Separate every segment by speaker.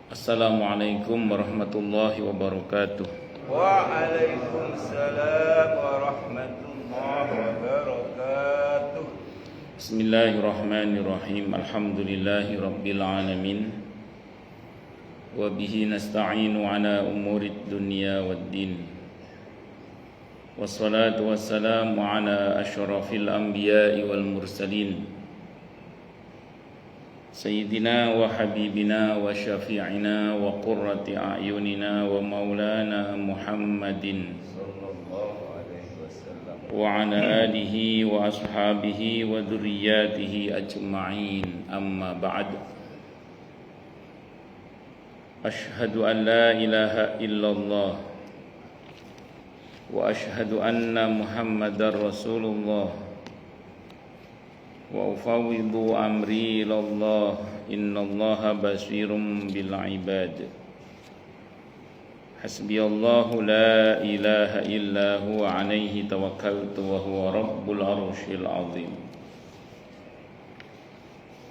Speaker 1: Assalamualaikum warahmatullahi wabarakatuh.
Speaker 2: Waalaikumsalam warahmatullahi wabarakatuh.
Speaker 1: Bismillahirrahmanirrahim. Alhamdulillahi rabbil alamin. Wa bihi nasta'inu ala umurid dunya waddin. Wassalatu wassalamu ala asyrafil anbiya'i wal mursalin. Sayyidina wa habibina wa syafi'ina wa qurrati a'yunina wa maulana Muhammadin
Speaker 2: Sallallahu alaihi wasallam.
Speaker 1: wa ala alihi wa ashabihi wa dhurriyyatihi ajma'in, amma ba'd. Ashhadu an la ilaha illallah wa ashhadu anna Muhammadar Rasulullah wa ufawwidu amri ilallah, innallaha basirun bil ibad. Hasbiyallahu la ilaha illa huwa alaihi tawakkaltu wa huwa rabbul arsyil azim.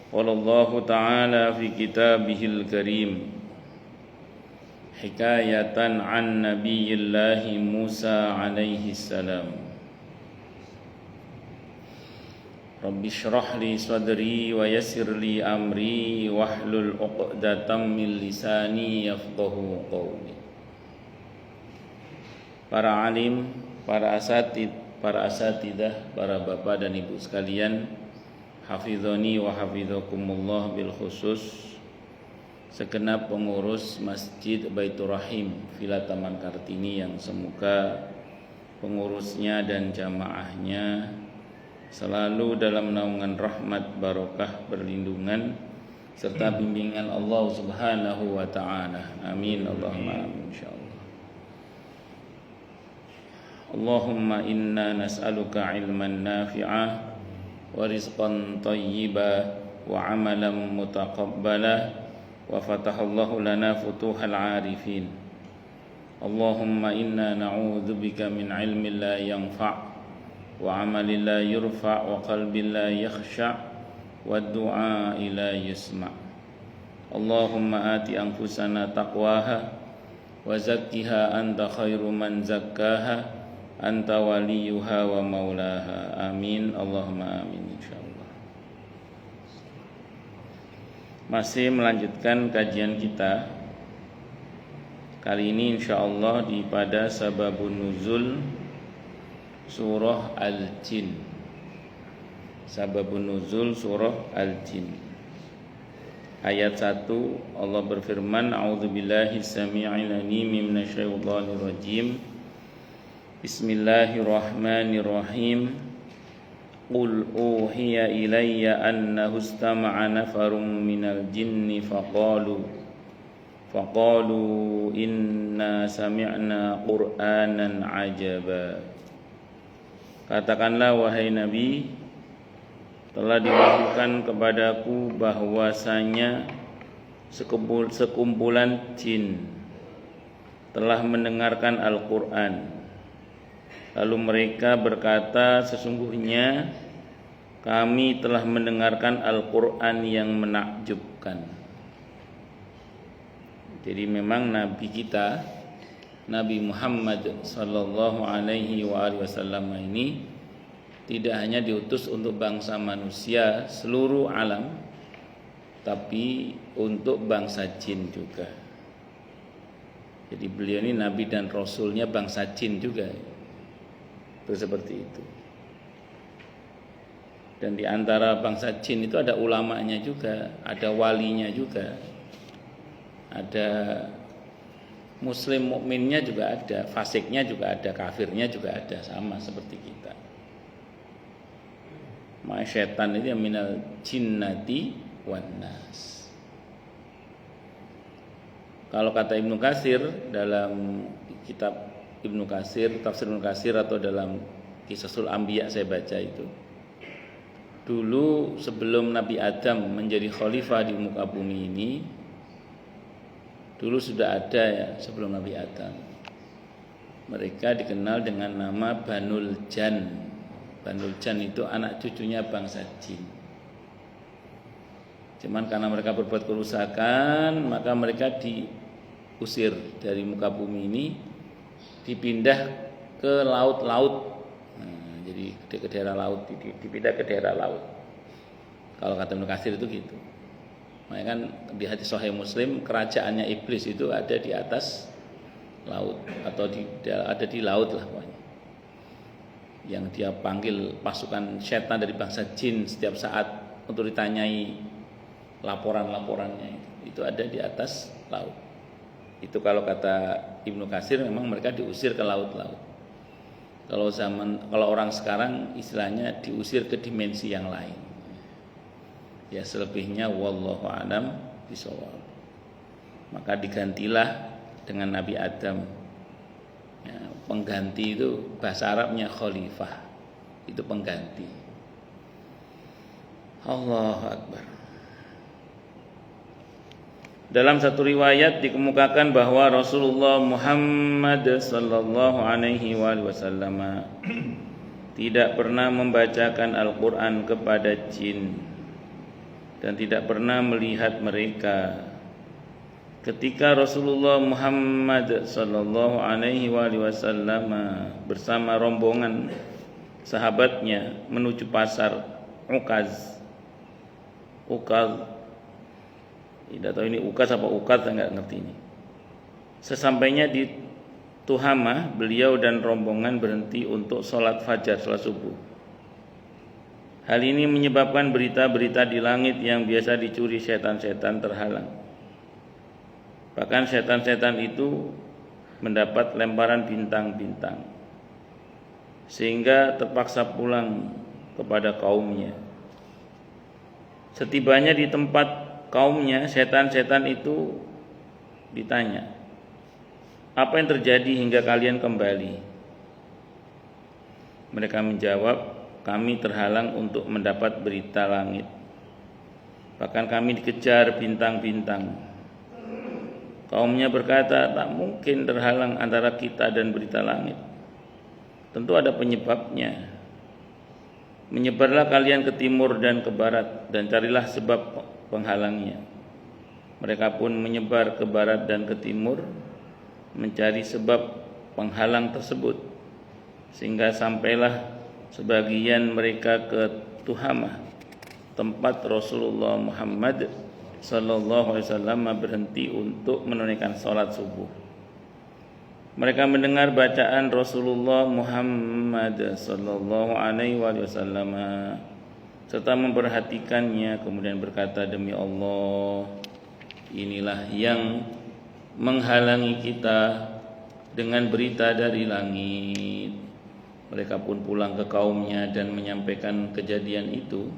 Speaker 1: Qala Allah ta'ala fi kitabihil karim hikayatan an nabiyillahi Musa alaihi salam. Rabbi shrah li sadri wa yassir li amri wahlul 'uqdatam min lisani yafqahu qawli. Para alim, para asatidah, para bapak dan ibu sekalian, hafizoni wa hafizakumullah, bil khusus segenap pengurus Masjid Baitur Rahim Villa Taman Kartini yang semoga pengurusnya dan jamaahnya selalu dalam naungan rahmat, barokah, perlindungan serta bimbingan Allah Subhanahu wa ta'ala. Amin Allahumma amin insyaallah. Allahumma inna nas'aluka ilman nafi'ah wa rizqan thayyiba wa amalan mutaqabbala wa fatahallahu lana futuhal arifin. Allahumma inna na'udzubika min ilmin la yanfa' wa amalin la yurfa' wa qalbin la yakhsha' wa du'a la yusma'. Allahumma ati anfusana taqwaha wa zakkiha anta khairu man zakkaha anta waliyuha wa maulaha. Amin Allahumma amin insyaallah. Masih melanjutkan kajian kita. Kali ini insyaallah pada sababun nuzul Surah Al-Jin. Sababun nuzul Surah Al-Jin. Ayat 1 Allah berfirman, A'udzubillahi samii'il 'aliim minasyaitonir rajim. Bismillahirrahmanirrahim. Qul uhiya ilayya annahu istama'a nafarun minal jinni faqalu inna sami'na qur'anan 'ajaba. Katakanlah wahai Nabi, telah diwahyukan kepadaku bahwasanya sekumpulan jin telah mendengarkan Al-Quran. Lalu mereka berkata, sesungguhnya kami telah mendengarkan Al-Quran yang menakjubkan. Jadi memang Nabi kita, Nabi Muhammad sallallahu alaihi wasallam ini tidak hanya diutus untuk bangsa manusia seluruh alam, tapi untuk bangsa jin juga. Jadi beliau ini Nabi dan Rasulnya bangsa jin juga. Itu seperti itu. Dan di antara bangsa jin itu ada ulamanya juga, ada walinya juga, ada Muslim mukminnya juga ada, fasiknya juga ada, kafirnya juga ada, sama seperti kita. Syaitan itu yang minal jinnati wan nas. Kalau kata Ibnu Katsir dalam kitab Ibnu Katsir, tafsir Ibnu Katsir atau dalam Qisasul Anbiya saya baca itu, dulu sebelum Nabi Adam menjadi khalifah di muka bumi ini, dulu sudah ada ya sebelum Nabi Adam. Mereka dikenal dengan nama Banul Jan. Banul Jan itu anak cucunya bangsa jin. Cuman karena mereka berbuat kerusakan, maka mereka diusir dari muka bumi ini, dipindah ke laut-laut. Nah, jadi ke daerah laut, dipindah ke daerah laut. Kalau kata Ibnu Katsir itu gitu. Makanya kan di hadis Sahih Muslim, kerajaannya iblis itu ada di atas laut atau ada di laut lah pokoknya. Yang dia panggil pasukan setan dari bangsa jin setiap saat untuk ditanyai laporan-laporannya itu ada di atas laut. Itu kalau kata Ibnu Katsir memang mereka diusir ke laut-laut. Kalau orang sekarang istilahnya diusir ke dimensi yang lain. Ya selebihnya wallahu a'lam bishawab. Maka digantilah dengan Nabi Adam. Ya, pengganti itu bahasa Arabnya khalifah. Itu pengganti. Allahu Akbar. Dalam satu riwayat dikemukakan bahwa Rasulullah Muhammad sallallahu alaihi wasallam tidak pernah membacakan Al-Qur'an kepada jin dan tidak pernah melihat mereka. Ketika Rasulullah Muhammad sallallahu alaihi wasallam bersama rombongan sahabatnya menuju pasar Ukaz, tidak tahu ini Ukaz apa Ukaz, saya nggak ngerti ini. Sesampainya di Tuhamah, beliau dan rombongan berhenti untuk sholat fajar, sholat subuh. Hal ini menyebabkan berita-berita di langit yang biasa dicuri setan-setan terhalang. Bahkan setan-setan itu mendapat lemparan bintang-bintang, sehingga terpaksa pulang kepada kaumnya. Setibanya di tempat kaumnya, setan-setan itu ditanya, "Apa yang terjadi hingga kalian kembali?" Mereka menjawab, "Kami terhalang untuk mendapat berita langit. Bahkan kami dikejar bintang-bintang." Kaumnya berkata, "Tak mungkin terhalang antara kita dan berita langit. Tentu ada penyebabnya. Menyebarlah kalian ke timur dan ke barat dan carilah sebab penghalangnya." Mereka pun menyebar ke barat dan ke timur mencari sebab penghalang tersebut, sehingga sampailah sebagian mereka ke Tuhamah, tempat Rasulullah Muhammad sallallahu alaihi wasallam berhenti untuk menunaikan salat subuh. Mereka mendengar bacaan Rasulullah Muhammad sallallahu alaihi wasallam serta memperhatikannya, kemudian berkata, "Demi Allah, inilah yang menghalangi kita dengan berita dari langit." Mereka pun pulang ke kaumnya dan menyampaikan kejadian itu.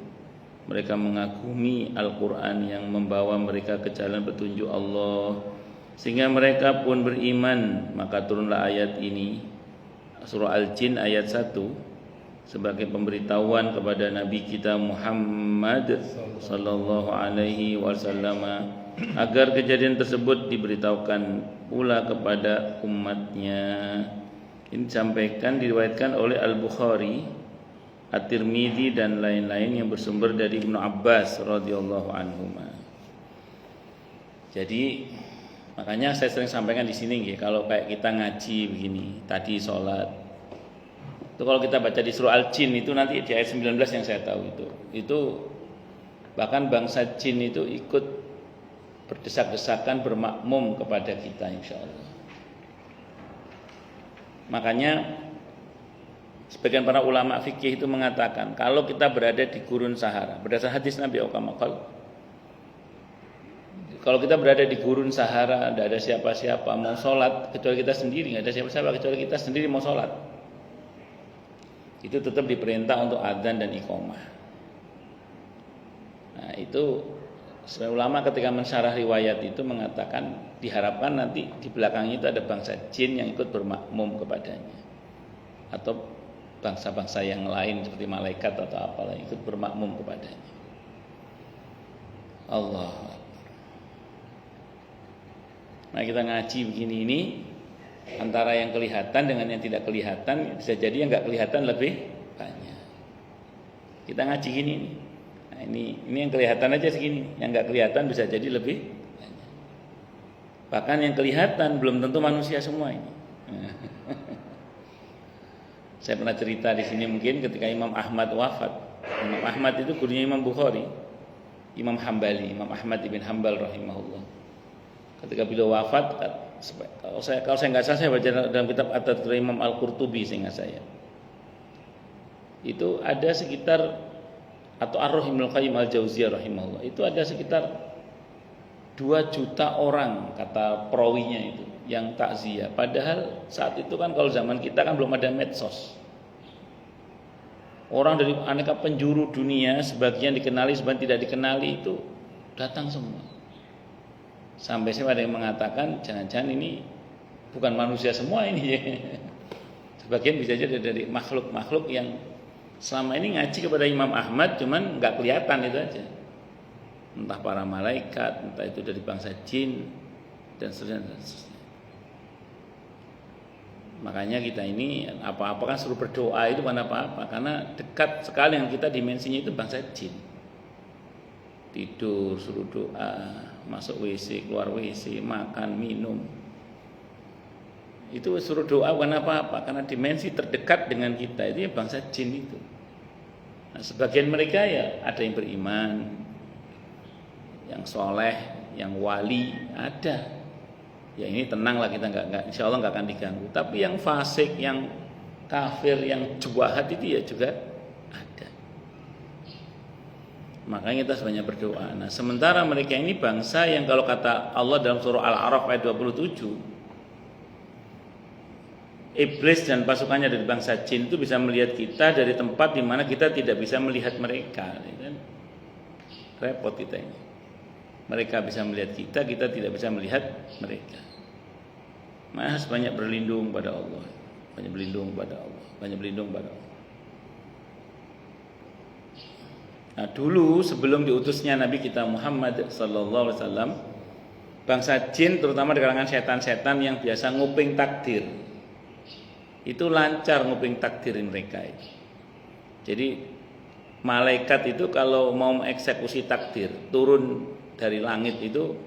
Speaker 1: Mereka mengagumi Al-Quran yang membawa mereka ke jalan petunjuk Allah, sehingga mereka pun beriman. Maka turunlah ayat ini, surah Al-Jin ayat 1, sebagai pemberitahuan kepada Nabi kita Muhammad sallallahu alaihi wasallam agar kejadian tersebut diberitahukan pula kepada umatnya. Ini disampaikan, diriwayatkan oleh Al-Bukhari, At-Tirmidzi dan lain-lain yang bersumber dari Ibnu Abbas radhiyallahu anhuma. Jadi makanya saya sering sampaikan di sini kalau kayak kita ngaji begini, tadi sholat. Itu kalau kita baca di surah Al-Jin itu nanti di ayat 19 yang saya tahu itu bahkan bangsa jin itu ikut berdesak-desakan bermakmum kepada kita insyaallah. Makanya sebagian para ulama fikih itu mengatakan kalau kita berada di gurun Sahara, berdasarkan hadis Nabi Muhammad, kalau kita berada di gurun Sahara, tidak ada siapa-siapa mau sholat kecuali kita sendiri, tidak ada siapa-siapa kecuali kita sendiri mau sholat, itu tetap diperintah untuk adzan dan iqamah. Nah itu sebagian ulama ketika mensyarah riwayat itu mengatakan diharapkan nanti di belakangnya itu ada bangsa jin yang ikut bermakmum kepadanya, atau bangsa-bangsa yang lain seperti malaikat atau apalah ikut bermakmum kepadanya. Allah. Nah kita ngaji begini ini antara yang kelihatan dengan yang tidak kelihatan, bisa jadi yang nggak kelihatan lebih banyak. Kita ngaji gini nih, Nah, ini yang kelihatan aja segini, yang nggak kelihatan bisa jadi lebih banyak. Bahkan yang kelihatan belum tentu manusia semua ini. Saya pernah cerita di sini mungkin ketika Imam Ahmad wafat. Imam Ahmad itu gurunya Imam Bukhari, Imam Hambali, Imam Ahmad ibn Hambal rahimahullah. Ketika beliau wafat, kalau saya nggak salah saya baca dalam kitab At-Tadhkirah Imam Al-Qurtubi seingat saya. Itu ada sekitar atau Ar-Ruh Ibnul Qayyim Al-Jauziyah rahimahullah. Itu ada sekitar 2 juta orang kata perawinya itu yang takziah. Padahal saat itu kan kalau zaman kita kan belum ada medsos. Orang dari aneka penjuru dunia, sebagian dikenali, sebagian tidak dikenali itu datang semua. Sampai ada yang mengatakan jangan-jangan ini bukan manusia semua ini. Sebagian bisa jadi dari makhluk-makhluk yang selama ini ngaji kepada Imam Ahmad cuman nggak kelihatan itu aja. Entah para malaikat, entah itu dari bangsa jin dan seterusnya. Makanya kita ini apa-apa kan suruh berdoa itu bukan apa-apa, karena dekat sekali dengan kita dimensinya itu bangsa jin. Tidur suruh doa, masuk WC, keluar WC, makan, minum. Itu suruh doa bukan apa-apa, karena dimensi terdekat dengan kita itu ya bangsa jin itu. Nah, sebagian mereka ya ada yang beriman, yang soleh, yang wali, ada. Ya ini tenanglah kita nggak insya Allah nggak akan diganggu. Tapi yang fasik, yang kafir, yang jahat itu ya juga ada. Makanya kita sebanyak berdoa. Nah sementara mereka ini bangsa yang kalau kata Allah dalam surah Al-A'raf ayat 27, iblis dan pasukannya dari bangsa jin itu bisa melihat kita dari tempat di mana kita tidak bisa melihat mereka. Repot kita ini. Mereka bisa melihat kita tidak bisa melihat mereka. Mas banyak berlindung pada Allah, banyak berlindung pada Allah, banyak berlindung pada Allah. Nah dulu sebelum diutusnya Nabi kita Muhammad sallallahu alaihi wasallam, bangsa jin terutama di kalangan setan-setan yang biasa nguping takdir, itu lancar nguping takdirin mereka itu. Jadi malaikat itu kalau mau mengeksekusi takdir turun dari langit itu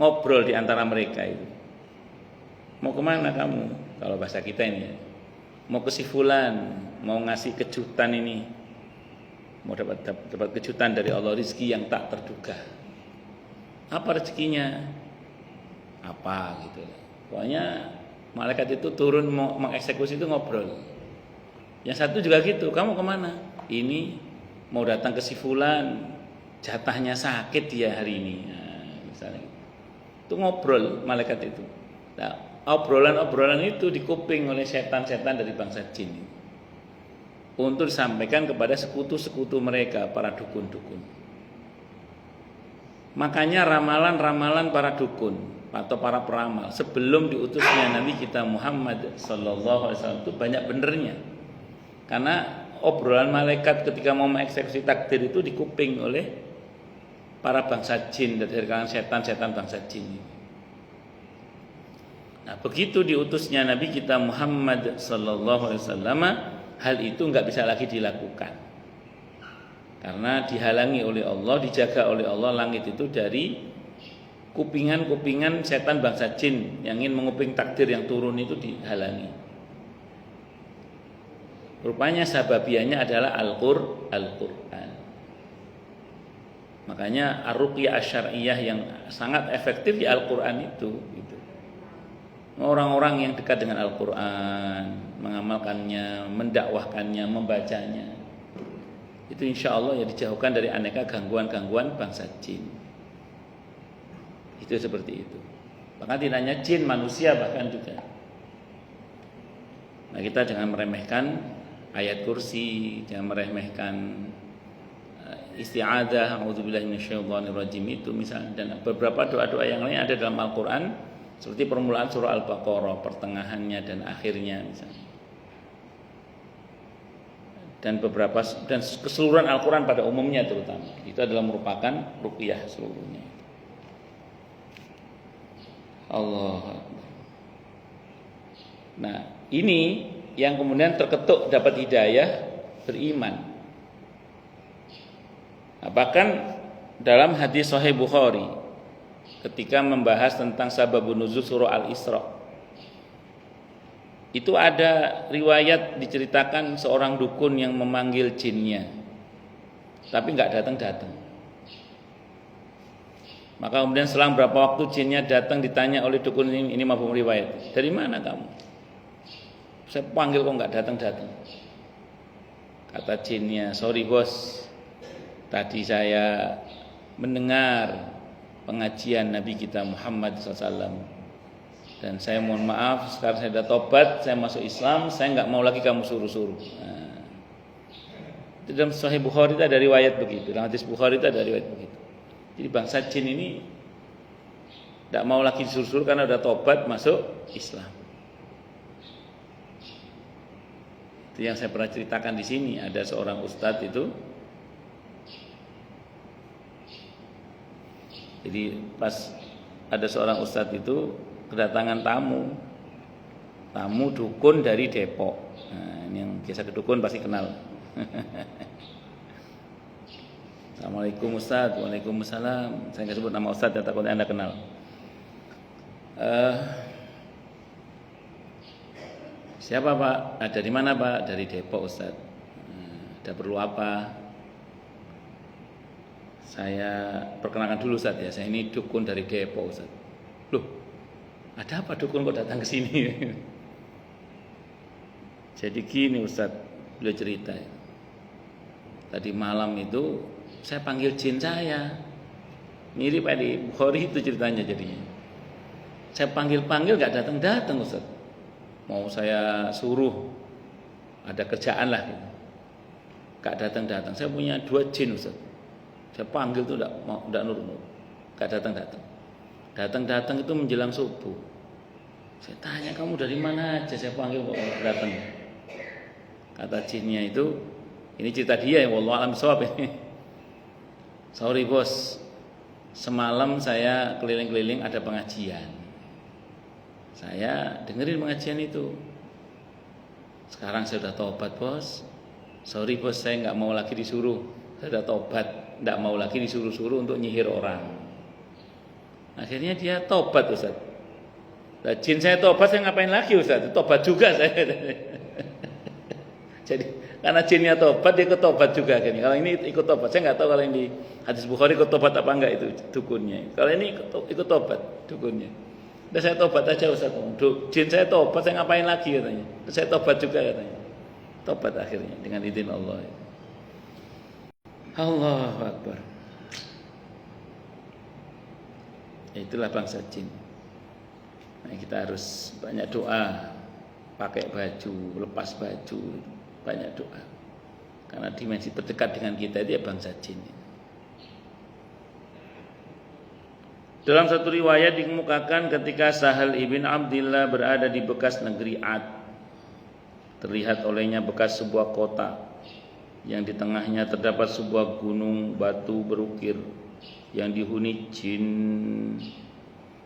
Speaker 1: ngobrol di antara mereka itu. Mau kemana kamu? Kalau bahasa kita ini ya. Mau ke si fulan, mau ngasih kejutan ini, mau dapat kejutan dari Allah, rezeki yang tak terduga. Apa rezekinya? Apa gitu. Pokoknya malaikat itu turun mau mengeksekusi itu ngobrol. Yang satu juga gitu, kamu kemana? Ini mau datang ke si fulan, jatahnya sakit dia hari ini. Nah, misalnya itu ngobrol malaikat itu. Nah, obrolan-obrolan itu dikuping oleh setan-setan dari bangsa jin untuk disampaikan kepada sekutu-sekutu mereka, para dukun-dukun. Makanya ramalan-ramalan para dukun atau para peramal sebelum diutusnya Nabi kita Muhammad sallallahu alaihi wasallam itu banyak benernya. Karena obrolan malaikat ketika mau mengeksekusi takdir itu dikuping oleh para bangsa jin dari kalangan setan-setan bangsa jin. Nah, begitu diutusnya Nabi kita Muhammad sallallahu alaihi wasallam, hal itu enggak bisa lagi dilakukan. Karena dihalangi oleh Allah, dijaga oleh Allah langit itu dari kupingan-kupingan setan bangsa jin yang ingin menguping takdir yang turun itu dihalangi. Rupanya sababiannya adalah Al-Qur'an. Makanya ar-ruqyah asy-syar'iyyah yang sangat efektif di Al-Qur'an itu gitu. Orang-orang yang dekat dengan Al-Quran, mengamalkannya, mendakwahkannya, membacanya, itu insya Allah ya dijauhkan dari aneka gangguan-gangguan bangsa jin. Itu seperti itu. Bahkan tidak hanya jin, manusia bahkan juga. Nah kita jangan meremehkan ayat kursi, jangan meremehkan isti'adzah, a'udzubillahi minasyaitonirrajim itu misalnya, dan beberapa doa-doa yang lain ada dalam Al-Quran. Seperti permulaan surah Al-Baqarah, pertengahannya dan akhirnya misalnya. Dan keseluruhan Al-Quran pada umumnya terutama itu adalah merupakan ruqyah seluruhnya. Allah. Nah, ini yang kemudian terketuk dapat hidayah beriman. Bahkan dalam hadis Sahih Bukhari ketika membahas tentang sababun nuzul surah Al-Isra, itu ada riwayat diceritakan seorang dukun yang memanggil jinnya, tapi nggak datang-datang. Maka kemudian selang berapa waktu jinnya datang, ditanya oleh dukun ini mafhum riwayat, dari mana kamu? Saya panggil kok nggak datang-datang. Kata jinnya, sorry bos, tadi saya mendengar pengajian Nabi kita Muhammad SAW, dan saya mohon maaf, sekarang saya sudah tobat, saya masuk Islam, saya nggak mau lagi kamu suruh-suruh. Nah, dalam Sahih Bukhari itu ada riwayat begitu, dalam hadis Bukhari itu ada riwayat begitu. Jadi bangsa jin ini tidak mau lagi disuruh-suruh karena sudah tobat masuk Islam. Itu yang saya pernah ceritakan di sini. Ada seorang ustadz itu, jadi pas ada seorang ustadz itu kedatangan tamu dukun dari Depok. Nah, ini yang biasa ke dukun pasti kenal. Assalamualaikum Ustaz. Waalaikumsalam. Saya nggak sebut nama Ustaz ya, takutnya Anda kenal. Siapa Pak? Dari mana Pak? Dari Depok Ustaz. Ada perlu apa? Saya perkenalkan dulu Ustaz ya. Saya ini dukun dari Depok Ustaz. Loh, ada apa dukun kok datang ke sini? Jadi gini Ustaz, beliau cerita. Tadi malam itu saya panggil jin saya. Mirip di Bukhari itu ceritanya jadinya. Saya panggil nggak datang Ustaz. Mau saya suruh, ada kerjaan lah gitu. Nggak datang. Saya punya 2 jin Ustaz. Saya panggil tuh nggak nurut, nggak datang. Datang itu menjelang subuh. Saya tanya, kamu dari mana aja? Saya panggil kok datang. Kata jinnya itu, ini cerita dia ya, wallahu a'lam bishawab ini. Sorry bos, semalam saya keliling-keliling ada pengajian. Saya dengerin pengajian itu. Sekarang saya sudah tobat bos. Sorry bos, saya nggak mau lagi disuruh. Saya sudah tobat, nggak mau lagi disuruh-suruh untuk nyihir orang. Akhirnya dia tobat Ustaz. Nah, jin saya tobat, saya ngapain lagi Ustaz? Tobat juga saya. Jadi karena jinnya tobat, dia ikut tobat juga kan. Kalau ini ikut tobat, saya nggak tahu kalau yang di hadis Bukhari ikut tobat apa enggak itu dukunnya. Kalau ini ikut tobat dukunnya. Udah saya tobat aja Ustaz. Jin saya tobat, saya ngapain lagi katanya. Saya tobat juga katanya. Tobat akhirnya dengan izin Allah. Allahu Akbar. Itulah bangsa jin. Nah, kita harus banyak doa, pakai baju, lepas baju, banyak doa. Karena dimensi terdekat dengan kita dia bangsa jin. Dalam satu riwayat dikemukakan ketika Sahal ibn Abdillah berada di bekas negeri Ad, terlihat olehnya bekas sebuah kota yang di tengahnya terdapat sebuah gunung batu berukir yang dihuni jin.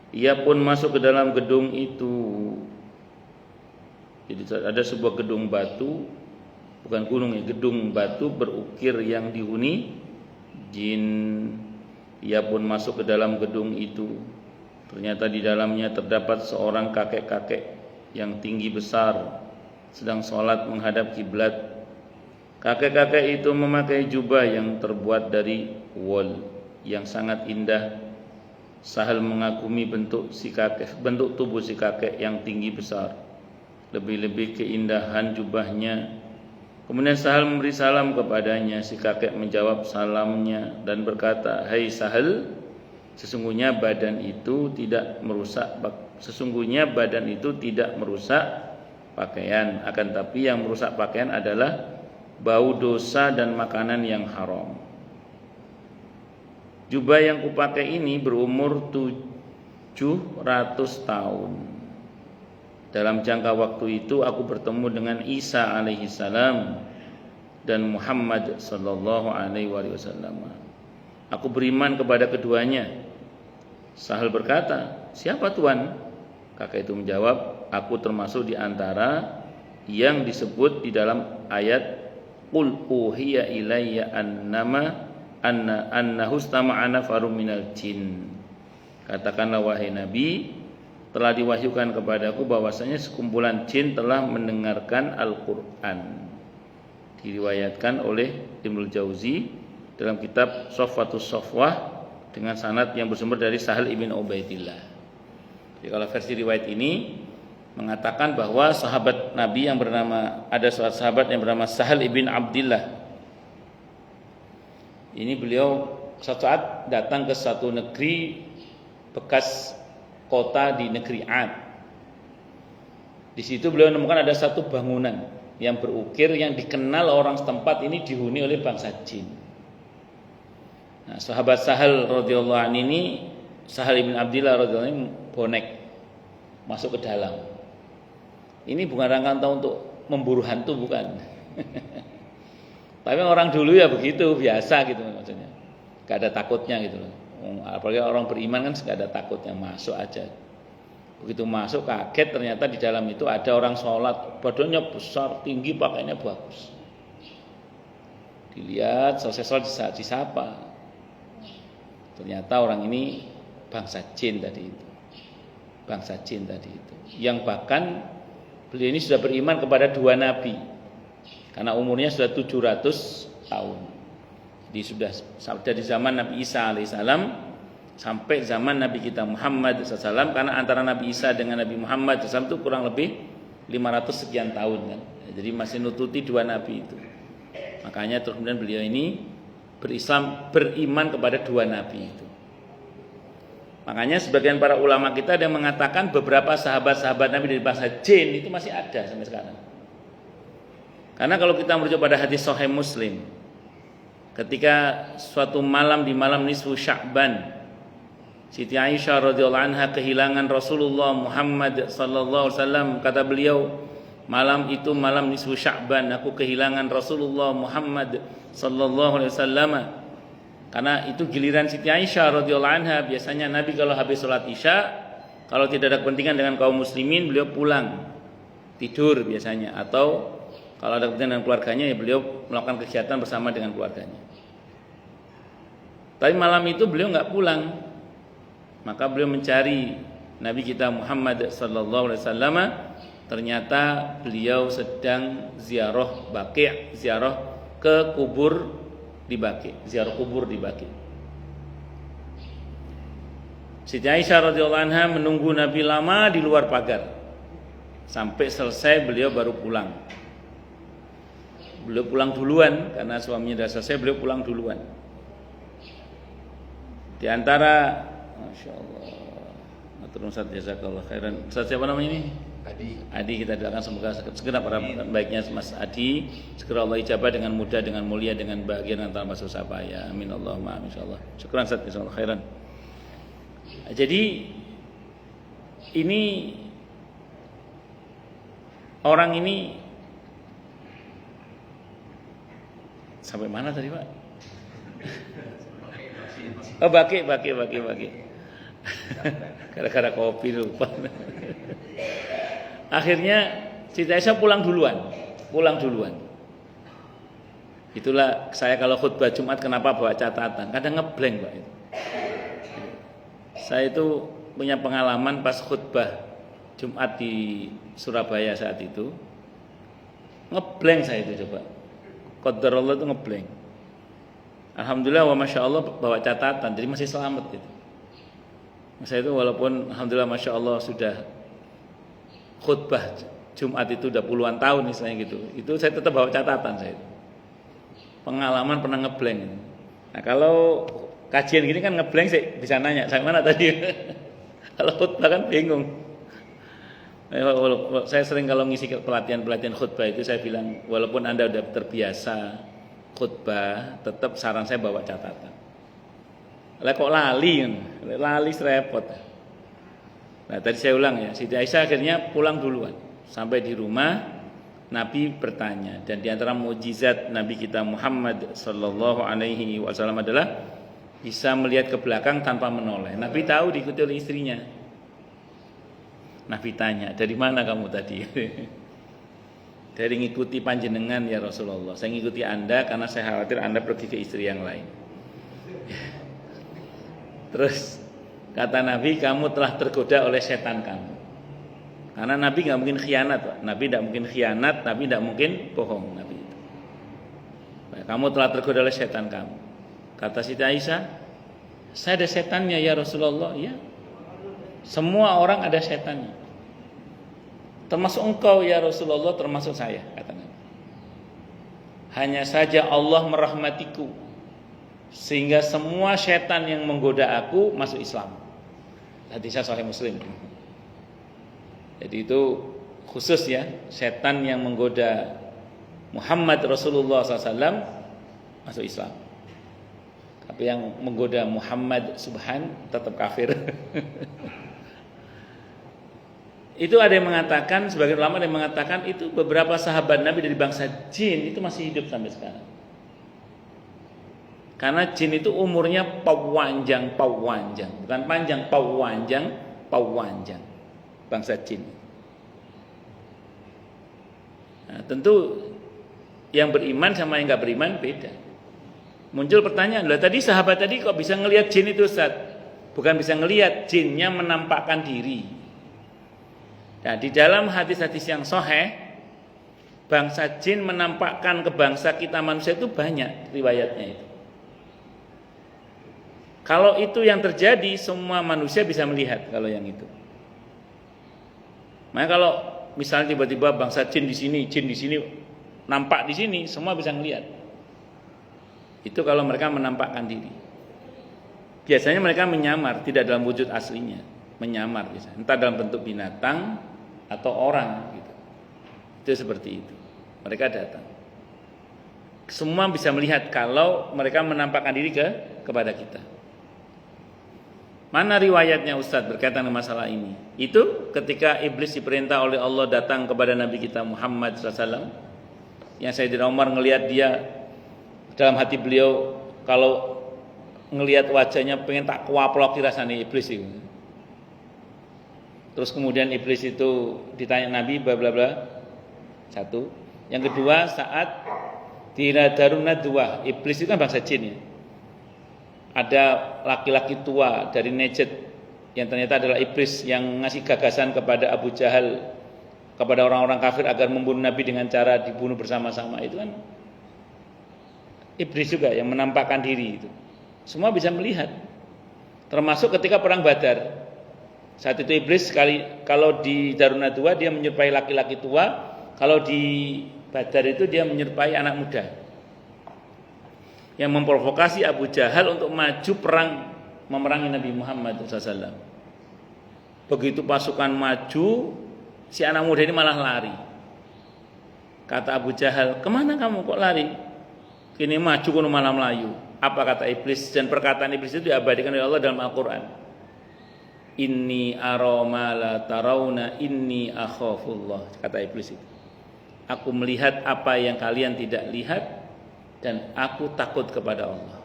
Speaker 1: Ia pun masuk ke dalam gedung itu. Jadi ada sebuah gedung batu, bukan gunung ya, gedung batu berukir yang dihuni jin. Ia pun masuk ke dalam gedung itu. Ternyata di dalamnya terdapat seorang kakek-kakek yang tinggi besar sedang sholat menghadap kiblat. Kakek-kakek itu memakai jubah yang terbuat dari wol yang sangat indah. Sahal mengagumi bentuk tubuh si kakek yang tinggi besar, lebih-lebih keindahan jubahnya. Kemudian Sahal memberi salam kepadanya. Si kakek menjawab salamnya dan berkata, "Hai Sahal, sesungguhnya badan itu tidak merusak pakaian, akan tapi yang merusak pakaian adalah bau dosa dan makanan yang haram. Jubah yang kupakai ini berumur 700 tahun. Dalam jangka waktu itu aku bertemu dengan Isa alaihi salam dan Muhammad sallallahu alaihi wasallam. Aku beriman kepada keduanya." Sahal berkata, "Siapa Tuan?" Kakek itu menjawab, "Aku termasuk di antara yang disebut di dalam ayat Qul uhiya ilayya annama annahu istama'ana farum minal jin. Katakanlah wahai Nabi, telah diwahyukan kepadaku bahwasanya sekumpulan jin telah mendengarkan Al-Qur'an. Diriwayatkan oleh Ibnul Jauzi dalam kitab Shafwatus Shafwah dengan sanad yang bersumber dari Sahal ibn Ubaidillah. Jadi kalau versi riwayat ini mengatakan bahwa sahabat Nabi yang ada seorang sahabat yang bernama Sahal ibn Abdillah. Ini beliau suatu saat datang ke suatu negeri bekas kota di negeri Ad. Di situ beliau menemukan ada satu bangunan yang berukir yang dikenal orang setempat ini dihuni oleh bangsa jin. Nah, sahabat Sahal radhiyallahu anhu ini, Sahal ibn Abdillah radhiyallahu anhu bonek masuk ke dalam. Ini bukan rangka untuk memburu hantu, bukan. Tapi orang dulu ya begitu, biasa gitu maksudnya. Gak ada takutnya gitu loh. Apalagi orang beriman kan gak ada takutnya, masuk aja. Begitu masuk kaget ternyata di dalam itu ada orang sholat, badannya besar, tinggi, pakaiannya bagus. Dilihat, selesai sholat disapa. Ternyata orang ini bangsa jin tadi itu. Bangsa jin tadi itu. Yang bahkan beliau ini sudah beriman kepada 2 nabi. Karena umurnya sudah 700 tahun. Jadi sudah dari zaman Nabi Isa alaihissalam sampai zaman Nabi kita Muhammad SAW. Karena antara Nabi Isa dengan Nabi Muhammad SAW itu kurang lebih 500 sekian tahun kan. Jadi masih nututi 2 nabi itu. Makanya terus kemudian beliau ini beriman kepada 2 nabi itu. Makanya sebagian para ulama kita ada yang mengatakan beberapa sahabat-sahabat Nabi dari bangsa jin itu masih ada sampai sekarang. Karena kalau kita merujuk pada hadis Sahih Muslim, ketika suatu malam di malam nisfu Sya'ban, Siti Aisyah radhiyallahu anha kehilangan Rasulullah Muhammad sallallahu alaihi wasallam, kata beliau, malam itu malam nisfu Sya'ban, aku kehilangan Rasulullah Muhammad sallallahu alaihi wasallam. Karena itu giliran Siti Aisyah radhiyallahu anha, biasanya Nabi kalau habis sholat Isya, kalau tidak ada kepentingan dengan kaum muslimin, beliau pulang tidur biasanya, atau kalau ada kepentingan dengan keluarganya, ya beliau melakukan kegiatan bersama dengan keluarganya. Tapi malam itu beliau nggak pulang, maka beliau mencari Nabi kita Muhammad sallallahu alaihi wasallam. Ternyata beliau sedang ziarah Baqi', ziarah ke kubur di Baqi', ziarah kubur di Baqi'. Siti Aisyah radhiyallahu anha menunggu Nabi lama di luar pagar sampai selesai, beliau baru pulang. Beliau pulang duluan karena suaminya sudah selesai, beliau pulang duluan. Di antara, masya Allah, matur nuwun jazakallahu khairan. Ustaz siapa namanya ini? Adi, kita doakan semoga segera para baiknya Mas Adi segera Allah ijabah dengan mudah, dengan mulia, dengan bahagia, dengan tanpa susah payah. Amin Allahumma amin insyaallah. Syukran Ustaz, jazakallahu khairan. Jadi ini orang ini sampai mana tadi Pak? Oh Baqi. Gara-gara kopi lupa. Akhirnya Siti Aisyah pulang duluan. Itulah saya kalau khutbah Jumat kenapa bawa catatan, kadang ngeblank Pak. Saya itu punya pengalaman pas khutbah Jumat di Surabaya saat itu, ngeblank saya itu coba. Qadarullah itu ngeblank. Alhamdulillah wa masya Allah bawa catatan, jadi masih selamat gitu. Saya itu walaupun alhamdulillah masya Allah sudah khutbah Jumat itu udah puluhan tahun misalnya gitu, itu saya tetap bawa catatan saya. Pengalaman pernah ngeblank. Nah kalau kajian gini kan ngeblank sih bisa nanya, saya mana tadi? Kalau khutbah kan bingung. Saya sering kalau ngisi pelatihan khutbah itu saya bilang walaupun Anda udah terbiasa khutbah, tetap saran saya bawa catatan. Lah kok lali repot. Nah tadi saya ulang ya, Siti Aisyah akhirnya pulang duluan. Sampai di rumah Nabi bertanya, dan di antara mukjizat Nabi kita Muhammad sallallahu alaihi wasallam adalah bisa melihat ke belakang tanpa menoleh. Nabi tahu diikuti oleh istrinya. Nabi tanya, dari mana kamu tadi? Dari ngikuti panjenengan ya Rasulullah. Saya ngikuti Anda karena saya khawatir Anda pergi ke istri yang lain. Terus kata Nabi, kamu telah tergoda oleh setan kamu. Karena Nabi nggak mungkin khianat, Pak. Nabi tidak mungkin khianat, Nabi tidak mungkin bohong. Nabi itu. Kamu telah tergoda oleh setan kamu. Kata Siti Aisyah, saya ada setannya ya Rasulullah. Ya, semua orang ada setannya. Termasuk engkau ya Rasulullah, termasuk saya, kata Nabi. Hanya saja Allah merahmatiku, sehingga semua setan yang menggoda aku masuk Islam. Hadisnya Sahih Muslim. Jadi itu khusus ya, setan yang menggoda Muhammad Rasulullah SAW masuk Islam. Tapi yang menggoda Muhammad Subhan tetap kafir. Itu ada yang mengatakan, sebagian ulama ada yang mengatakan itu beberapa sahabat Nabi dari bangsa jin itu masih hidup sampai sekarang. Karena jin itu umurnya pawanjang, bukan panjang, pawanjang, bangsa jin. Nah, tentu yang beriman sama yang nggak beriman beda. Muncul pertanyaan, lah tadi sahabat tadi kok bisa ngelihat jin itu Ustaz? Bukan bisa ngelihat, jinnya menampakkan diri. Nah, di dalam hadis-hadis yang sahih, bangsa jin menampakkan ke bangsa kita manusia itu banyak riwayatnya itu. Kalau itu yang terjadi, semua manusia bisa melihat kalau yang itu. Makanya kalau misalnya tiba-tiba bangsa jin di sini, nampak di sini, semua bisa melihat. Itu kalau mereka menampakkan diri. Biasanya mereka menyamar, tidak dalam wujud aslinya, menyamar biasanya. Entah dalam bentuk binatang atau orang gitu. Itu seperti itu. Mereka datang. Semua bisa melihat kalau mereka menampakkan diri kepada kita. Mana riwayatnya Ustadz berkaitan dengan masalah ini? Itu ketika iblis diperintah oleh Allah datang kepada Nabi kita Muhammad SAW, yang Sayyidina Umar ngelihat dia, dalam hati beliau kalau ngelihat wajahnya pengen tak kuaplok rasanya iblis itu. Terus kemudian iblis itu ditanya Nabi bla bla bla. Satu. Yang kedua, saat Tiradarun Nadwa, iblis itu kan bangsa jin ya. Ada laki-laki tua dari Najd yang ternyata adalah iblis yang ngasih gagasan kepada Abu Jahal, kepada orang-orang kafir agar membunuh Nabi dengan cara dibunuh bersama-sama. Itu kan iblis juga yang menampakkan diri itu. Semua bisa melihat. Termasuk ketika perang Badar. Saat itu iblis kalau di Darun Nadwa dia menyerupai laki-laki tua, kalau di Badar itu dia menyerupai anak muda. Yang memprovokasi Abu Jahal untuk maju perang memerangi Nabi Muhammad SAW. Begitu pasukan maju, si anak muda ini malah lari. Kata Abu Jahal, kemana kamu kok lari? Kini maju kono malah melayu. Apa kata iblis? Dan perkataan iblis itu diabadikan oleh Allah dalam Al-Quran. Inni arama la tarawna inni akhafullah, kata iblis itu. Aku melihat apa yang kalian tidak lihat dan aku takut kepada Allah.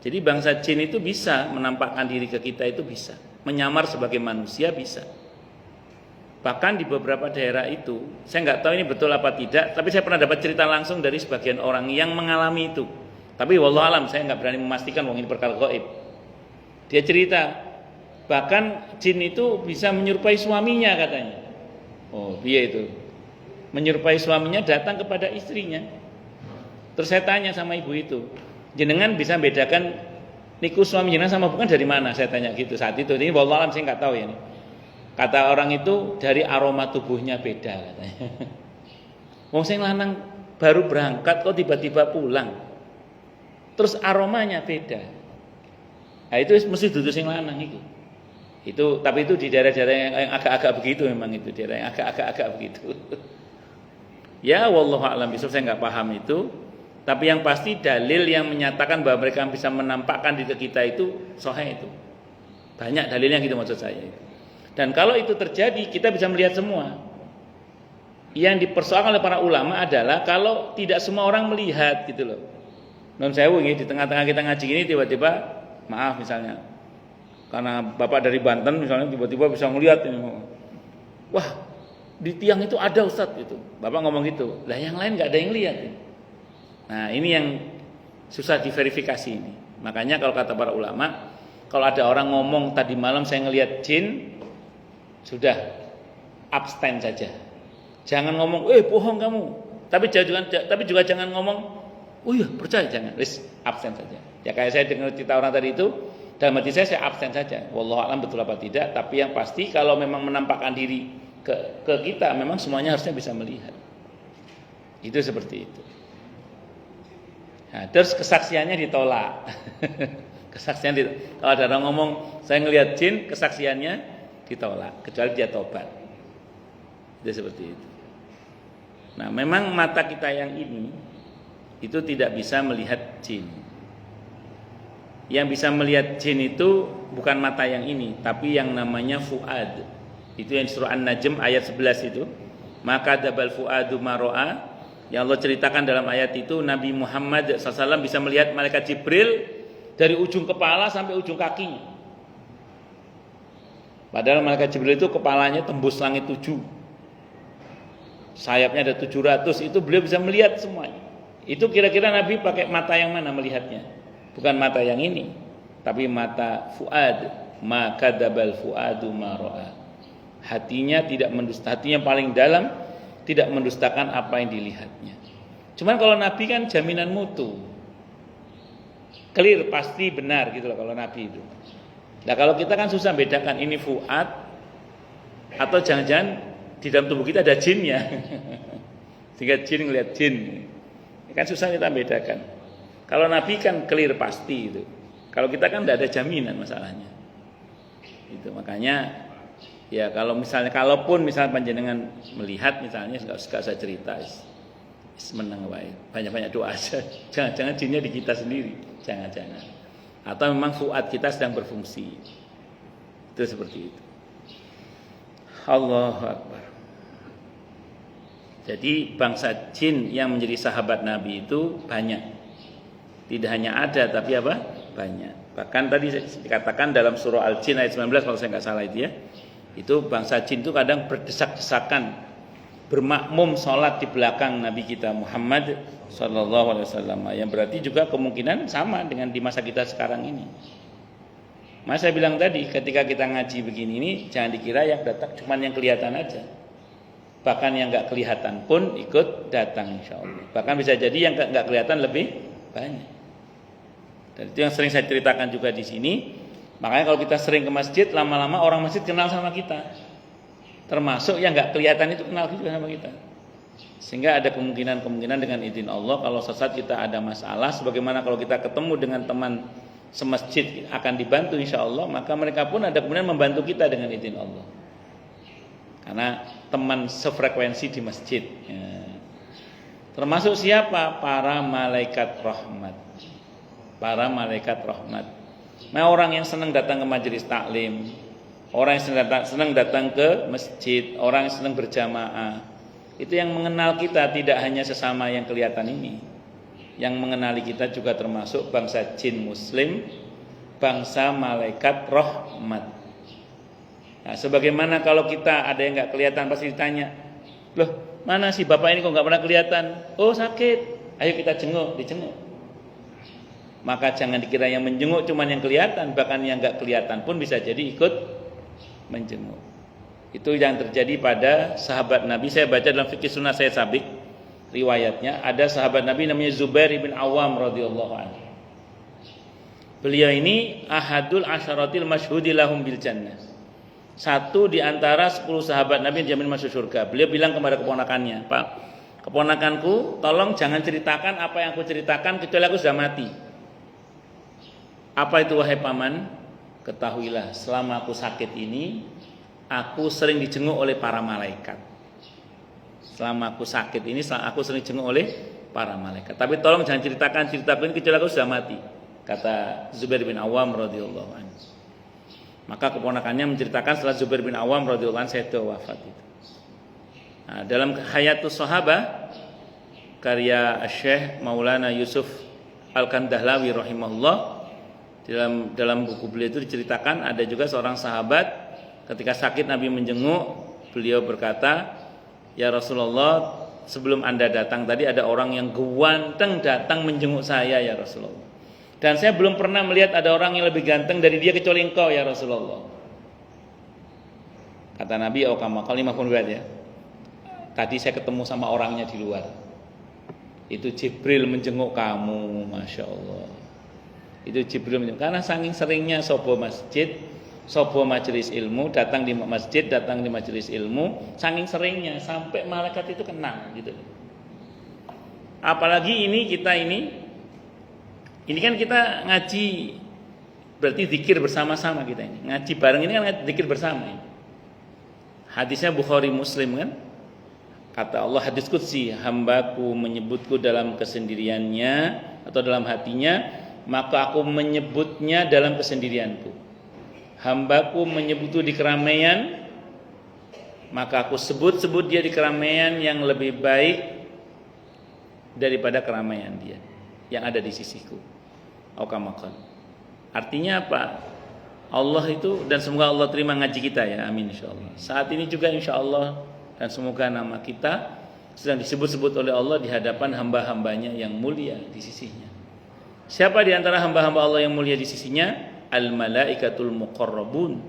Speaker 1: Jadi bangsa jin itu bisa menampakkan diri ke kita, itu bisa. Menyamar sebagai manusia bisa. Bahkan di beberapa daerah itu, saya nggak tahu ini betul apa tidak, tapi saya pernah dapat cerita langsung dari sebagian orang yang mengalami itu. Tapi wallahu alam, saya nggak berani memastikan wong ini perkara gaib. Dia cerita, bahkan jin itu bisa menyerupai suaminya katanya. Oh, dia itu menyerupai suaminya datang kepada istrinya. Terus saya tanya sama ibu itu, jenengan bisa bedakan niku suami jenengan sama bukan dari mana? Saya tanya gitu saat itu. Ini wallahu alam saya nggak tahu ya. Kata orang itu dari aroma tubuhnya beda katanya. Wong sing lanang baru berangkat kok tiba-tiba pulang. Terus aromanya beda. Nah, itu mesti duduk sing lanang itu. Itu tapi itu di daerah-daerah yang agak-agak begitu memang itu, daerah yang agak-agak begitu. Ya wallahu a'lam bishawab, saya enggak paham itu. Tapi yang pasti dalil yang menyatakan bahwa mereka bisa menampakkan diri kita itu sahih itu. Banyak dalilnya gitu maksud saya itu. Dan kalau itu terjadi, kita bisa melihat semua. Yang dipersoalkan oleh para ulama adalah kalau tidak semua orang melihat gitu loh. Non sewu di tengah-tengah kita ngaji ini tiba-tiba maaf misalnya, karena bapak dari Banten misalnya tiba-tiba bisa ngelihat ini, wah di tiang itu ada Ustadz gitu, bapak ngomong gitu, lah yang lain nggak ada yang lihat. Nah ini yang susah diverifikasi ini. Makanya kalau kata para ulama, kalau ada orang ngomong tadi malam saya ngelihat jin, sudah abstain saja. Jangan ngomong, bohong kamu. Tapi juga jangan ngomong, oh iya percaya, jangan. Wis abstain saja. Ya kayak saya dengar cerita orang tadi itu, dalam hati saya abstain saja. Wallahu a'lam betul apa tidak. Tapi yang pasti kalau memang menampakkan diri ke kita, memang semuanya harusnya bisa melihat. Itu seperti itu. Nah, terus kesaksiannya ditolak. Kalau ada orang ngomong saya ngelihat jin, kesaksiannya ditolak kecuali dia tobat. Itu seperti itu. Nah, memang mata kita yang ini itu tidak bisa melihat jin. Yang bisa melihat jin itu bukan mata yang ini, tapi yang namanya fuad. Itu yang surah An-Najm ayat 11 itu. Maka dabal fuadu maro'a. Yang Allah ceritakan dalam ayat itu, Nabi Muhammad SAW bisa melihat malaikat Jibril dari ujung kepala sampai ujung kakinya. Padahal malaikat Jibril itu kepalanya tembus langit 7, sayapnya ada 700. Itu beliau bisa melihat semuanya. Itu kira-kira Nabi pakai mata yang mana melihatnya? Bukan mata yang ini, tapi mata fuad. Maka dabal fuadu maro'a. Hatinya paling dalam tidak mendustakan apa yang dilihatnya. Cuman kalau Nabi kan jaminan mutu, clear, pasti benar gitu loh kalau Nabi itu. Nah kalau kita kan susah bedakan ini fuad atau jangan-jangan di dalam tubuh kita ada jinnya. Sehingga jin ngelihat jin. Ini kan susah kita bedakan. Kalau Nabi kan clear pasti itu. Kalau kita kan tidak ada jaminan masalahnya. Itu makanya ya kalaupun misalnya panjenengan melihat misalnya enggak usah cerita. Menang wae. Banyak-banyak doa aja. Jangan-jangan jinnya di kita sendiri. Jangan-jangan. Atau memang fuad kita sedang berfungsi. Itu seperti itu. Allahu Akbar. Jadi bangsa jin yang menjadi sahabat Nabi itu banyak. Tidak hanya ada tapi apa? Banyak. Bahkan tadi dikatakan dalam surah Al-Jin ayat 19 kalau saya enggak salah itu ya. Itu bangsa jin itu kadang berdesak-desakan, bermakmum sholat di belakang Nabi kita Muhammad Sallallahu Alaihi Wasallam. Yang berarti juga kemungkinan sama dengan di masa kita sekarang ini. Mas saya bilang tadi, ketika kita ngaji begini ini, jangan dikira yang datang cuma yang kelihatan aja. Bahkan yang nggak kelihatan pun ikut datang, insya Allah. Bahkan bisa jadi yang nggak kelihatan lebih banyak. Dan itu yang sering saya ceritakan juga di sini. Makanya kalau kita sering ke masjid, lama-lama orang masjid kenal sama kita. Termasuk yang nggak kelihatan itu kenal juga sama kita. Sehingga ada kemungkinan dengan izin Allah kalau sesaat kita ada masalah, sebagaimana kalau kita ketemu dengan teman semasjid akan dibantu insya Allah, maka mereka pun ada kemudian membantu kita dengan izin Allah. Karena teman sefrekuensi di masjid. Ya. Termasuk siapa? Para malaikat rahmat. Para malaikat rahmat. Nah orang yang senang datang ke majelis taklim, orang yang senang datang ke masjid, orang yang senang berjamaah, itu yang mengenal kita tidak hanya sesama yang kelihatan ini. Yang mengenali kita juga termasuk bangsa jin muslim, bangsa malaikat rahmat. Nah, sebagaimana kalau kita ada yang nggak kelihatan pasti ditanya, loh mana sih bapak ini kok nggak pernah kelihatan? Oh sakit, ayo kita dijenguk. Maka jangan dikira yang menjenguk cuma yang kelihatan, bahkan yang nggak kelihatan pun bisa jadi ikut menjenguk. Itu yang terjadi pada sahabat Nabi. Saya baca dalam fikih sunnah saya sabik riwayatnya, ada sahabat Nabi namanya Zubair bin Awam radhiyallahu anhu. Beliau ini ahadul asyaratil masyhudi lahum bil jannah. Satu di antara 10 sahabat Nabi yang dijamin masuk surga. Beliau bilang kepada keponakannya, "Pak, keponakanku, tolong jangan ceritakan apa yang aku ceritakan kecuali aku sudah mati." Apa itu wahai paman? Ketahuilah selama aku sakit ini aku sering dijenguk oleh para malaikat. Selama aku sakit ini aku sering dijenguk oleh para malaikat. Tapi tolong jangan ceritakan ini kecuali aku sudah mati, kata Zubair bin Awam radhiyallahu anhu. Maka keponakannya menceritakan setelah Zubair bin Awam radhiyallahu anhu saya wafat itu. Nah, dalam Hayatus Sahabah karya Syekh Maulana Yusuf Al-Kandahlawi rahimahullah, dalam buku beliau itu diceritakan ada juga seorang sahabat ketika sakit Nabi menjenguk, beliau berkata, "Ya Rasulullah, sebelum Anda datang tadi ada orang yang ganteng datang menjenguk saya ya Rasulullah. Dan saya belum pernah melihat ada orang yang lebih ganteng dari dia kecuali engkau ya Rasulullah. Kata Nabi, oh kama kalimah pun ya. Tadi saya ketemu sama orangnya di luar. Itu Jibril menjenguk kamu, Masya Allah. Itu Jibril menjenguk. Karena saking seringnya sobo masjid, sobo majelis ilmu, datang di masjid, datang di majelis ilmu, saking seringnya sampai malaikat itu kenal gitu. Apalagi kita ini kan kita ngaji, berarti zikir bersama-sama kita ini. Ngaji bareng ini kan zikir bersama ini. Hadisnya Bukhari Muslim kan? Kata Allah hadis qudsi, hambaku menyebutku dalam kesendiriannya atau dalam hatinya, maka aku menyebutnya dalam kesendirianku. Hambaku menyebutku di keramaian, maka aku sebut dia di keramaian yang lebih baik daripada keramaian dia yang ada di sisiku. Aukamakal. Artinya apa? Allah itu, dan semoga Allah terima ngaji kita ya, amin insyaallah. Saat ini juga insyaallah, dan semoga nama kita sedang disebut-sebut oleh Allah di hadapan hamba-hambanya yang mulia di sisinya. Siapa di antara hamba-hamba Allah yang mulia di sisinya? Al-malaikatul muqarrabun,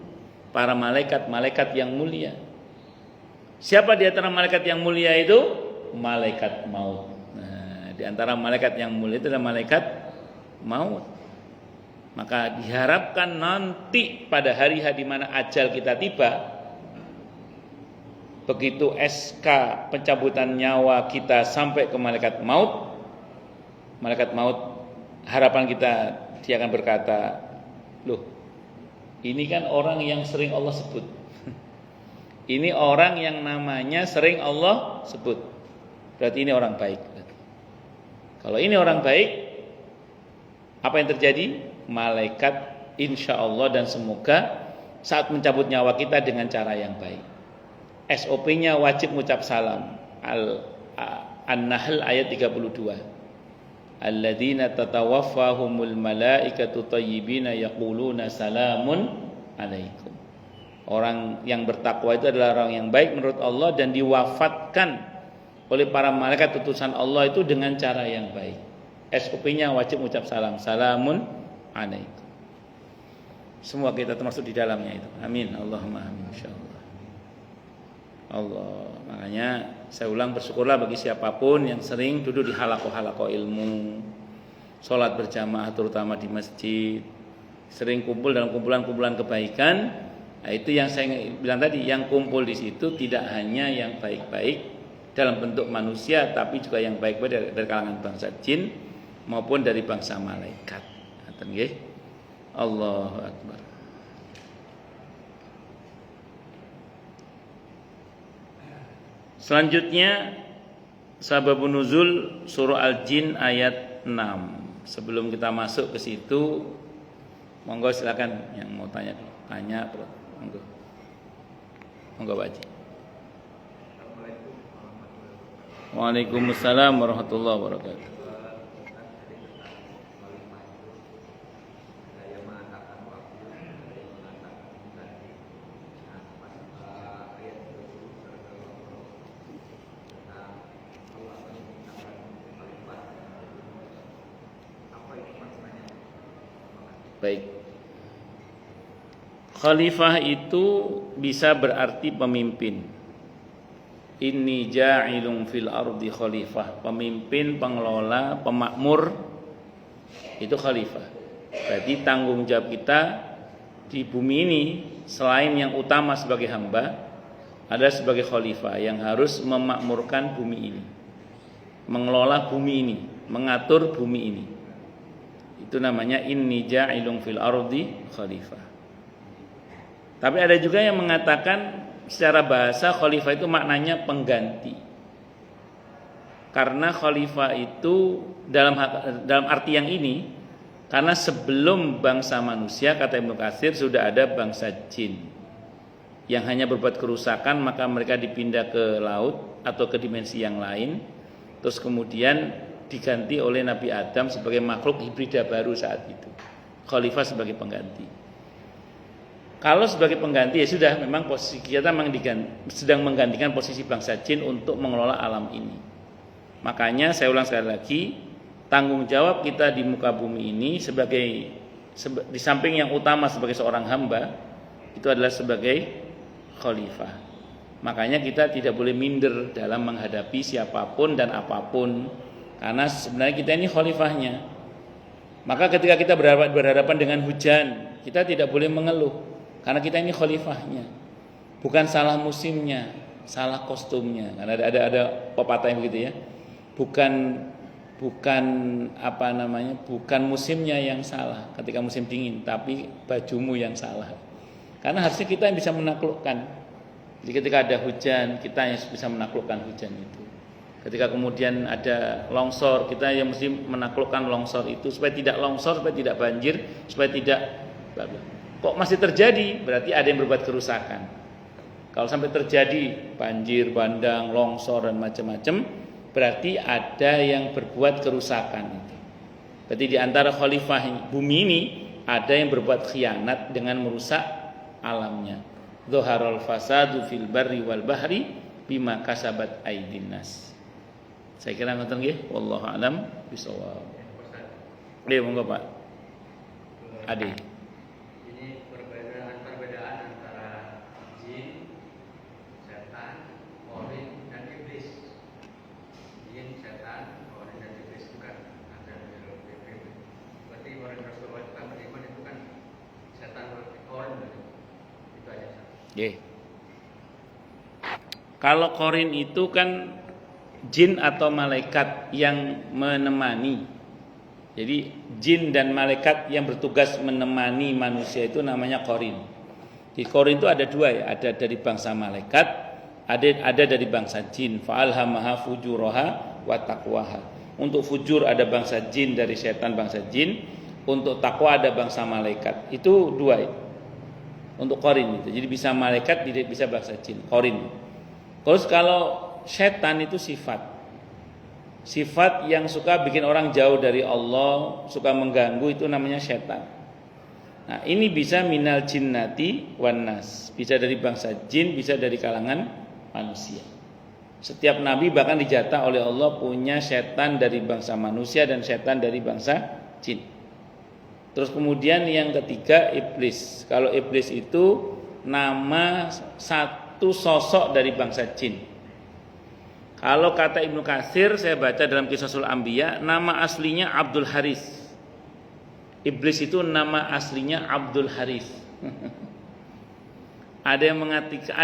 Speaker 1: para malaikat-malaikat yang mulia. Siapa di antara malaikat yang mulia itu? Malaikat maut. Nah, di antara malaikat yang mulia itu adalah malaikat maut. Maka diharapkan nanti pada hari-hari di mana ajal kita tiba, begitu SK pencabutan nyawa kita sampai ke malaikat maut harapan kita, dia akan berkata, loh, ini kan orang yang sering Allah sebut. Ini orang yang namanya sering Allah sebut. Berarti ini orang baik. Kalau ini orang baik, apa yang terjadi? Malaikat insya Allah dan semoga saat mencabut nyawa kita dengan cara yang baik. SOP-nya wajib mengucap salam. An-Nahl ayat 32. Alladzina tatawaffahumul malaikatu thayyibina yaquluna salamun alaikum. Orang yang bertakwa itu adalah orang yang baik menurut Allah dan diwafatkan oleh para malaikat utusan Allah itu dengan cara yang baik. SOP-nya wajib mengucap salam. Salamun alaikum. Semua kita termasuk di dalamnya itu. Amin. Allahumma amin insyaallah. Allah, makanya saya ulang, bersyukurlah bagi siapapun yang sering duduk di halaqah-halaqah ilmu, sholat berjamaah terutama di masjid, sering kumpul dalam kumpulan-kumpulan kebaikan. Nah, itu yang saya bilang tadi, yang kumpul di situ tidak hanya yang baik-baik dalam bentuk manusia, tapi juga yang baik-baik dari kalangan bangsa jin maupun dari bangsa malaikat. Allahu Akbar. Selanjutnya sababun nuzul surah Al-Jin ayat 6. Sebelum kita masuk ke situ, monggo silakan yang mau tanya bro. Monggo Pak Haji. Waalaikumsalam warahmatullahi wabarakatuh. Baik. Khalifah itu bisa berarti pemimpin. Inni ja'ilun fil ardi khalifah. Pemimpin, pengelola, pemakmur, itu khalifah. Berarti tanggung jawab kita di bumi ini selain yang utama sebagai hamba, ada sebagai khalifah yang harus memakmurkan bumi ini, mengelola bumi ini, mengatur bumi ini. Itu namanya inni ja'ilun fil ardi khalifah. Tapi ada juga yang mengatakan secara bahasa khalifah itu maknanya pengganti. Karena khalifah itu dalam arti yang ini, karena sebelum bangsa manusia, kata Ibnu Katsir, sudah ada bangsa jin yang hanya berbuat kerusakan, maka mereka dipindah ke laut atau ke dimensi yang lain. Terus kemudian diganti oleh Nabi Adam sebagai makhluk hibrida baru saat itu. Khalifah sebagai pengganti. Kalau sebagai pengganti ya sudah, memang posisi kita sedang menggantikan posisi bangsa jin untuk mengelola alam ini. Makanya saya ulang sekali lagi, tanggung jawab kita di muka bumi ini di samping yang utama sebagai seorang hamba itu adalah sebagai khalifah. Makanya kita tidak boleh minder dalam menghadapi siapapun dan apapun, karena sebenarnya kita ini khalifahnya. Maka ketika kita berhadapan dengan hujan, kita tidak boleh mengeluh, karena kita ini khalifahnya. Bukan salah musimnya, salah kostumnya. Karena ada pepatah yang begitu ya. Bukan musimnya yang salah ketika musim dingin, tapi bajumu yang salah. Karena harusnya kita yang bisa menaklukkan. Jadi ketika ada hujan, kita yang bisa menaklukkan hujan itu. Ketika kemudian ada longsor, kita yang mesti menaklukkan longsor itu supaya tidak longsor, supaya tidak banjir, supaya tidak kok masih terjadi, berarti ada yang berbuat kerusakan. Kalau sampai terjadi banjir, bandang, longsor dan macam-macam, berarti ada yang berbuat kerusakan itu. Berarti di antara khalifah bumi ini ada yang berbuat khianat dengan merusak alamnya. Dhaharal fasadu fil barri wal bahri bima kasabat aydin nas. Saya kira ngoten nggih, wallahu alam bisawab. Monggo Pak. Ade.
Speaker 3: Ini perbedaan antara jin, setan, korin dan iblis. Jin, setan, korin dan iblis itu kan ada di dalam Bibel. Berarti orang Rasulullah itu kan beriman itu kan setan, korin itu aja.
Speaker 1: Kalau korin itu kan jin atau malaikat yang menemani. Jadi jin dan malaikat yang bertugas menemani manusia itu namanya korin. Di korin itu ada dua ya, ada dari bangsa malaikat, ada dari bangsa jin. Fa'alhamaha fujuraha wa taqwaha. Untuk fujur ada bangsa jin dari setan bangsa jin, untuk takwa ada bangsa malaikat. Itu dua ya. Untuk korin itu. Jadi bisa malaikat, tidak bisa bangsa jin. Korin. Terus kalau setan itu sifat yang suka bikin orang jauh dari Allah, suka mengganggu, itu namanya setan. Nah, ini bisa minal jinnati wan nas, bisa dari bangsa jin, bisa dari kalangan manusia. Setiap nabi bahkan dijatah oleh Allah punya setan dari bangsa manusia dan setan dari bangsa jin. Terus kemudian yang ketiga iblis. Kalau iblis itu nama satu sosok dari bangsa jin. Kalau kata Ibnu Katsir, saya baca dalam Qisasul Anbiya, nama aslinya Abdul Haris. Iblis itu nama aslinya Abdul Haris. Ada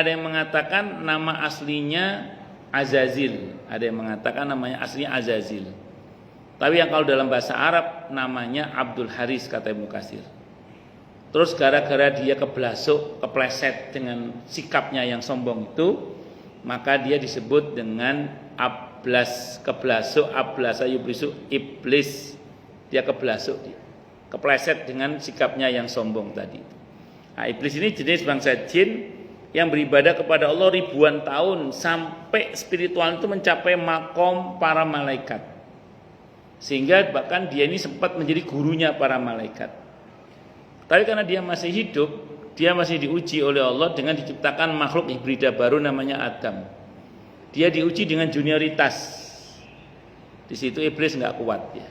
Speaker 1: yang mengatakan nama aslinya Azazil. Ada yang mengatakan namanya aslinya Azazil. Tapi yang kalau dalam bahasa Arab namanya Abdul Haris kata Ibnu Katsir. Terus gara-gara dia kepleset dengan sikapnya yang sombong itu, maka dia disebut dengan ablasa yublisu, iblis. Dia kepleset dengan sikapnya yang sombong tadi. Nah, iblis ini jenis bangsa jin yang beribadah kepada Allah ribuan tahun sampai spiritual itu mencapai makom para malaikat. Sehingga bahkan dia ini sempat menjadi gurunya para malaikat. Tapi karena dia masih hidup, dia masih diuji oleh Allah dengan diciptakan makhluk hibrida baru namanya Adam. Dia diuji dengan junioritas. Di situ iblis nggak kuat ya,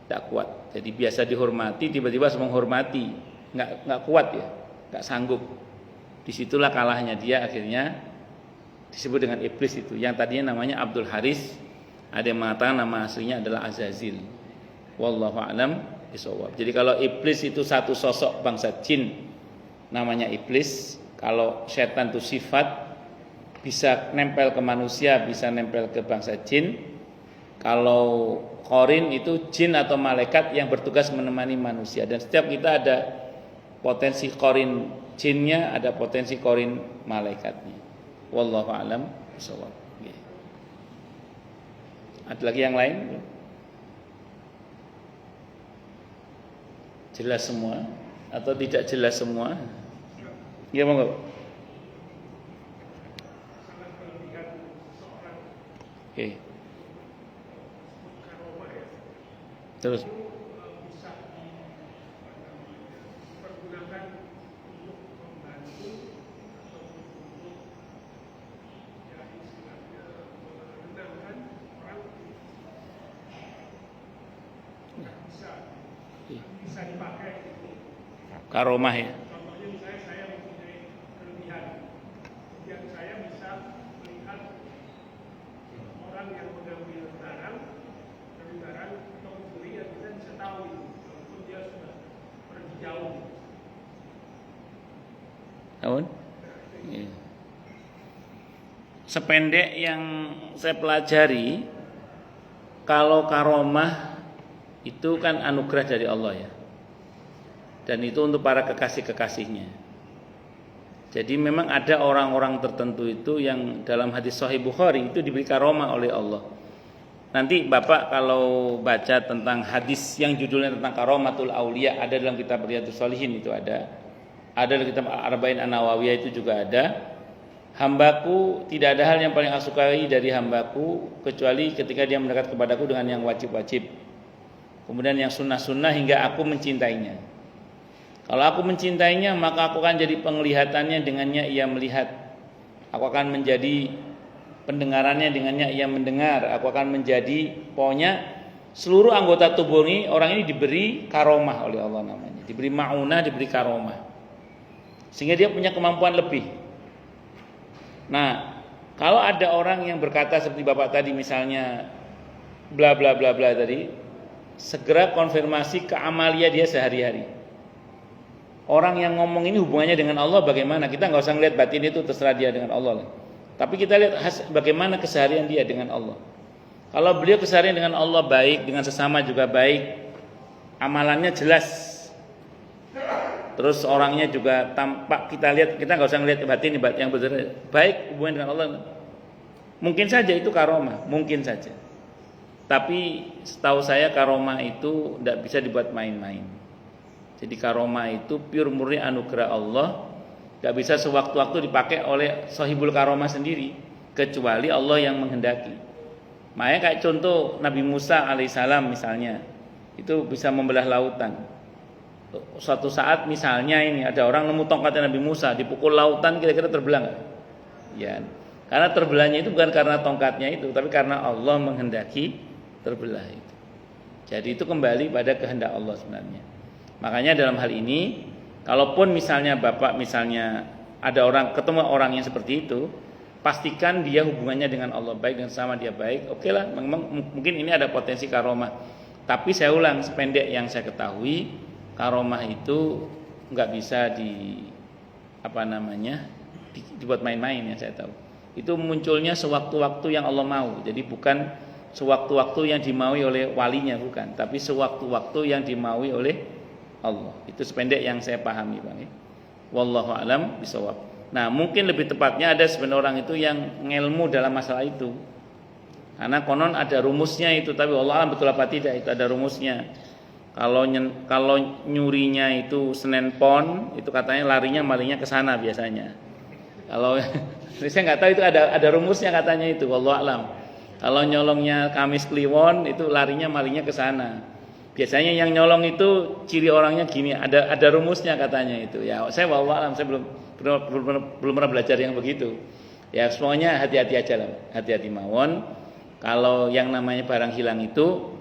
Speaker 1: nggak kuat. Jadi biasa dihormati, tiba-tiba harus menghormati, nggak kuat ya, nggak sanggup. Disitulah kalahnya dia, akhirnya disebut dengan iblis itu. Yang tadinya namanya Abdul Haris, ada yang mengatakan nama aslinya adalah Azazil. Wallahu a'lam bishawab. Jadi kalau iblis itu satu sosok bangsa jin namanya iblis. Kalau setan itu sifat, bisa nempel ke manusia, bisa nempel ke bangsa jin. Kalau korin itu jin atau malaikat yang bertugas menemani manusia. Dan setiap kita ada potensi korin jinnya, ada potensi korin malaikatnya. Wallahu a'lam bishawab. Ada lagi yang lain? Jelas semua atau tidak jelas semua? Ya monggo. Oke. Terus Karomah ya.
Speaker 4: Contohnya misalnya saya mempunyai kelebihan, kemudian saya bisa melihat orang yang mengambil barang atau mencuri, dan kita bisa tahu itu, walaupun dia sudah pergi jauh.
Speaker 1: Tahun? Iya. Sependek yang saya pelajari, kalau karomah itu kan anugerah dari Allah ya. Dan itu untuk para kekasih-kekasihnya. Jadi memang ada orang-orang tertentu itu yang dalam hadis Sahih Bukhari itu diberi karomah oleh Allah. Nanti Bapak kalau baca tentang hadis yang judulnya tentang karomatul aulia, ada dalam kitab Riyadhus Shalihin, itu ada dalam kitab Arba'in An-Nawawiyah itu juga ada. Hambaku, tidak ada hal yang paling aku sukai dari hambaku kecuali ketika dia mendekat kepadaku dengan yang wajib-wajib, kemudian yang sunnah-sunnah hingga aku mencintainya. Kalau aku mencintainya, maka aku akan jadi penglihatannya, dengannya ia melihat. Aku akan menjadi pendengarannya, dengannya ia mendengar. Aku akan menjadi, pokoknya seluruh anggota tubuh ini, orang ini diberi karomah oleh Allah namanya. Diberi ma'unah, diberi karomah, sehingga dia punya kemampuan lebih. Nah, kalau ada orang yang berkata seperti Bapak tadi misalnya bla bla bla bla tadi, segera konfirmasi ke amalia dia sehari-hari. Orang yang ngomong ini hubungannya dengan Allah bagaimana? Kita nggak usah ngeliat batin itu, terserah dia dengan Allah. Tapi kita lihat bagaimana keseharian dia dengan Allah. Kalau beliau keseharian dengan Allah baik, dengan sesama juga baik, amalannya jelas. Terus orangnya juga tampak, kita lihat, kita nggak usah ngeliat batin yang benar, baik hubungan dengan Allah. Mungkin saja itu karomah, mungkin saja. Tapi setahu saya karomah itu tidak bisa dibuat main-main. Jadi karomah itu pure murni anugerah Allah, tidak bisa sewaktu-waktu dipakai oleh sahibul karomah sendiri, kecuali Allah yang menghendaki. Makanya kayak contoh Nabi Musa alaihissalam misalnya, itu bisa membelah lautan. Suatu saat misalnya ini ada orang nemu tongkatnya Nabi Musa, dipukul lautan, kira-kira terbelah nggak? Ya, karena terbelahnya itu bukan karena tongkatnya itu, tapi karena Allah menghendaki terbelah itu. Jadi itu kembali pada kehendak Allah sebenarnya. Makanya dalam hal ini, kalaupun misalnya Bapak misalnya ada orang ketemu orang yang seperti itu, pastikan dia hubungannya dengan Allah baik dan sama dia baik. Oke lah, memang mungkin ini ada potensi karomah. Tapi saya ulang, sependek yang saya ketahui, karomah itu nggak bisa dibuat main-main ya, saya tahu. Itu munculnya sewaktu-waktu yang Allah mau. Jadi bukan sewaktu-waktu yang dimaui oleh walinya, bukan, tapi sewaktu-waktu yang dimaui oleh Allah. Itu sependek yang saya pahami, Bang. Wallahu alam bisawab. Nah, mungkin lebih tepatnya ada sebenarnya orang itu yang ngelmu dalam masalah itu. Karena konon ada rumusnya itu, tapi wallahu alam betul apa tidak, itu ada rumusnya. Kalau nyurinya itu Senen Pon, itu katanya larinya malingnya ke sana biasanya. Kalau saya nggak tahu itu ada rumusnya katanya itu, wallahu alam. Kalau nyolongnya Kamis Kliwon, itu larinya malingnya ke sana. Biasanya yang nyolong itu ciri orangnya gini, ada rumusnya katanya itu. Ya, saya wallahu alam, saya belum pernah belajar yang begitu. Ya, semuanya hati-hati aja lah, hati-hati mawon. Kalau yang namanya barang hilang itu,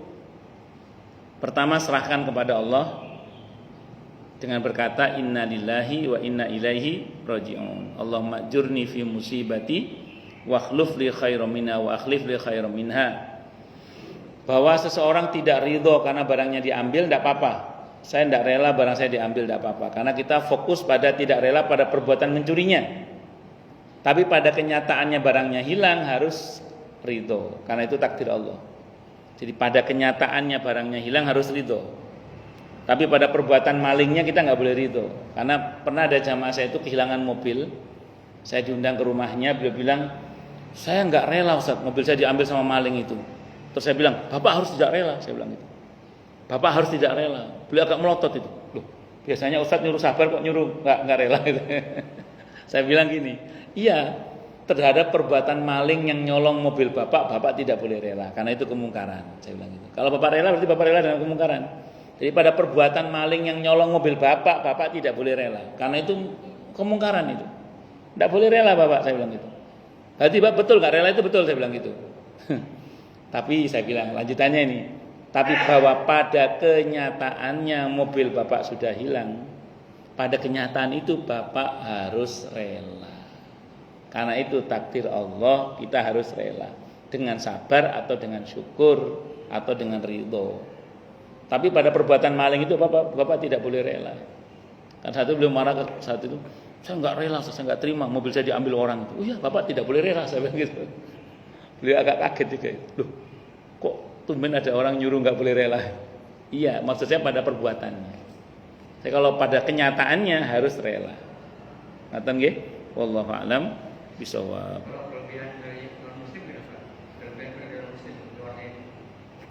Speaker 1: pertama serahkan kepada Allah dengan berkata inna lillahi wa inna ilaihi raji'un. Allahumma ajurni fi musibati wa akhlif li khairan minha wa akhlif li khairan minha. Bahwa seseorang tidak ridho karena barangnya diambil, tidak apa-apa. Saya tidak rela barang saya diambil, tidak apa-apa. Karena kita fokus pada tidak rela pada perbuatan mencurinya. Tapi pada kenyataannya barangnya hilang harus ridho, karena itu takdir Allah. Jadi pada kenyataannya barangnya hilang harus ridho. Tapi pada perbuatan malingnya kita nggak boleh ridho. Karena pernah ada jamaah saya itu kehilangan mobil. Saya diundang ke rumahnya, beliau bilang, saya nggak rela Ustaz, mobil saya diambil sama maling itu. Terus saya bilang, Bapak harus tidak rela. Saya bilang gitu. Bapak harus tidak rela. Beliau agak melotot itu. Loh, biasanya Ustaz nyuruh sabar kok nyuruh nggak rela gitu. Saya bilang gini, iya, terhadap perbuatan maling yang nyolong mobil Bapak tidak boleh rela, karena itu kemungkaran. Saya bilang gitu. Kalau Bapak rela berarti Bapak rela dengan kemungkaran. Jadi pada perbuatan maling yang nyolong mobil Bapak tidak boleh rela, karena itu kemungkaran itu. Tidak boleh rela Bapak, saya bilang gitu. Berarti Bapak betul nggak rela itu betul, saya bilang gitu. Tapi saya bilang lanjutannya ini, tapi bahwa pada kenyataannya mobil Bapak sudah hilang, pada kenyataan itu Bapak harus rela. Karena itu takdir Allah, kita harus rela. Dengan sabar atau dengan syukur atau dengan ridho. Tapi pada perbuatan maling itu Bapak tidak boleh rela. Kan satu beliau marah ke saat itu, saya nggak rela, saya nggak terima mobil saya diambil orang. Oh iya, Bapak tidak boleh rela, saya bilang gitu. Beliau agak kaget juga. Loh, kok tumben ada orang nyuruh nggak boleh rela? Iya, maksud saya pada perbuatannya. Saya kalau pada kenyataannya harus rela. Ngaten nggih? Wallahu a'lam bishawab.
Speaker 3: Kalau kelebihan dari non-muslim berapa? Kelebihan dari non-muslim orang ini.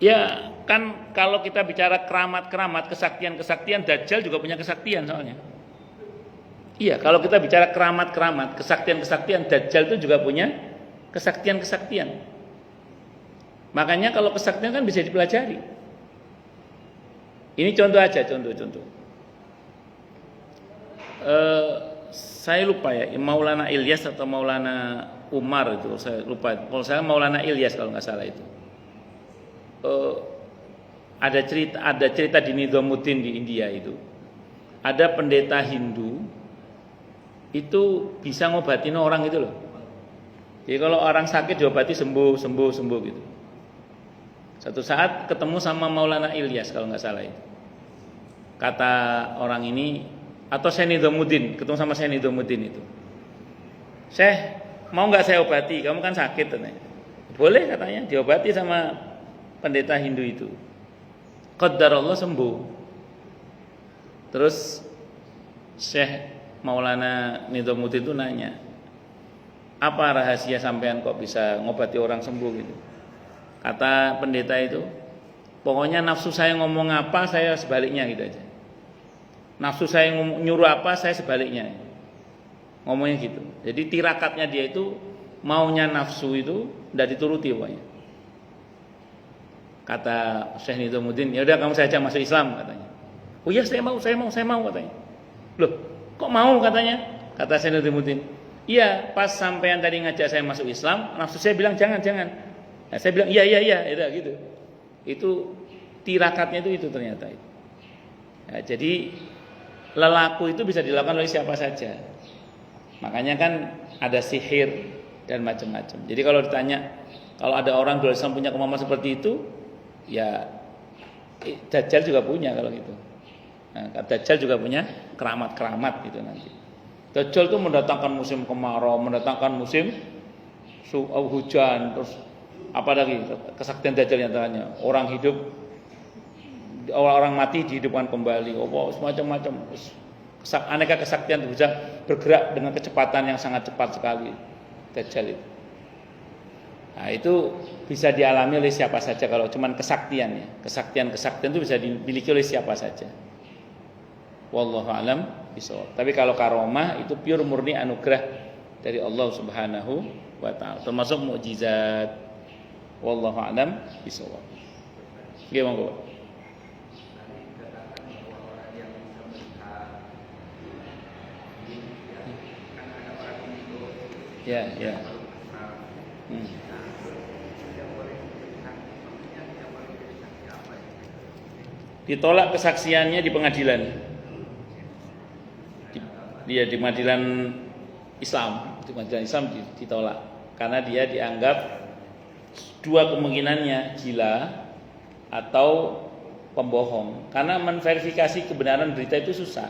Speaker 1: Ya, kan kalau kita bicara keramat-keramat, kesaktian-kesaktian, Dajjal juga punya kesaktian soalnya. Iya, kalau kita bicara keramat-keramat, kesaktian-kesaktian, Dajjal itu juga punya kesaktian-kesaktian. Makanya kalau kesaktian kan bisa dipelajari. Ini contoh aja, contoh. Saya lupa ya, Maulana Ilyas atau Maulana Umar itu, saya lupa. Kalau saya Maulana Ilyas kalau nggak salah itu. Ada cerita di Nizamuddin di India itu. Ada pendeta Hindu itu bisa ngobatin orang itu loh. Jadi kalau orang sakit diobati sembuh gitu. Satu saat ketemu sama Maulana Ilyas kalau nggak salah itu. Kata orang ini, atau Syekh Nizamuddin, ketemu sama Syekh Nizamuddin itu. Syekh, mau nggak saya obati? Kamu kan sakit katanya. Boleh katanya, diobati sama pendeta Hindu itu. Qadarullah sembuh. Terus Syekh Maulana Nizamuddin itu nanya, apa rahasia sampean kok bisa ngobati orang sembuh gitu? Kata pendeta itu, pokoknya nafsu saya ngomong apa, saya sebaliknya gitu aja. Nafsu saya nyuruh apa, saya sebaliknya. Ngomongnya gitu. Jadi tirakatnya dia itu maunya nafsu itu tidak dituruti pokoknya. Kata Syekh Nizamuddin, ya udah kamu saja masuk Islam katanya. Oh iya saya mau katanya. Loh, kok mau katanya? Kata Syekh Nizamuddin. Iya, pas sampean tadi ngajak saya masuk Islam, nafsu saya bilang jangan. Nah, saya bilang iya, gitu. Itu tirakatnya itu ternyata itu. Ya, jadi lelaku itu bisa dilakukan oleh siapa saja. Makanya kan ada sihir dan macam-macam. Jadi kalau ditanya, kalau ada orang dua Islam punya kemampuan seperti itu, ya Dajjal juga punya kalau gitu. Nah, Dajjal juga punya keramat-keramat gitu nanti. Dajjal itu mendatangkan musim kemarau, mendatangkan musim hujan, terus apa lagi kesaktian Dajjal antaranya orang hidup, orang mati dihidupkan kembali, semacam-macam aneka kesaktian bisa bergerak dengan kecepatan yang sangat cepat sekali Dajjal itu. Nah itu bisa dialami oleh siapa saja kalau cuman kesaktian ya. Kesaktian itu bisa dimiliki oleh siapa saja. Wallahu alam bishawab. Tapi kalau karomah itu pure murni anugerah dari Allah Subhanahu wa taala, termasuk mukjizat. Wallahu alam bishawab. Nggih monggo. Ya. Ditolak kesaksiannya di pengadilan. Dia di pengadilan Islam, ditolak karena dia dianggap dua kemungkinannya gila atau pembohong. Karena menverifikasi kebenaran berita itu susah.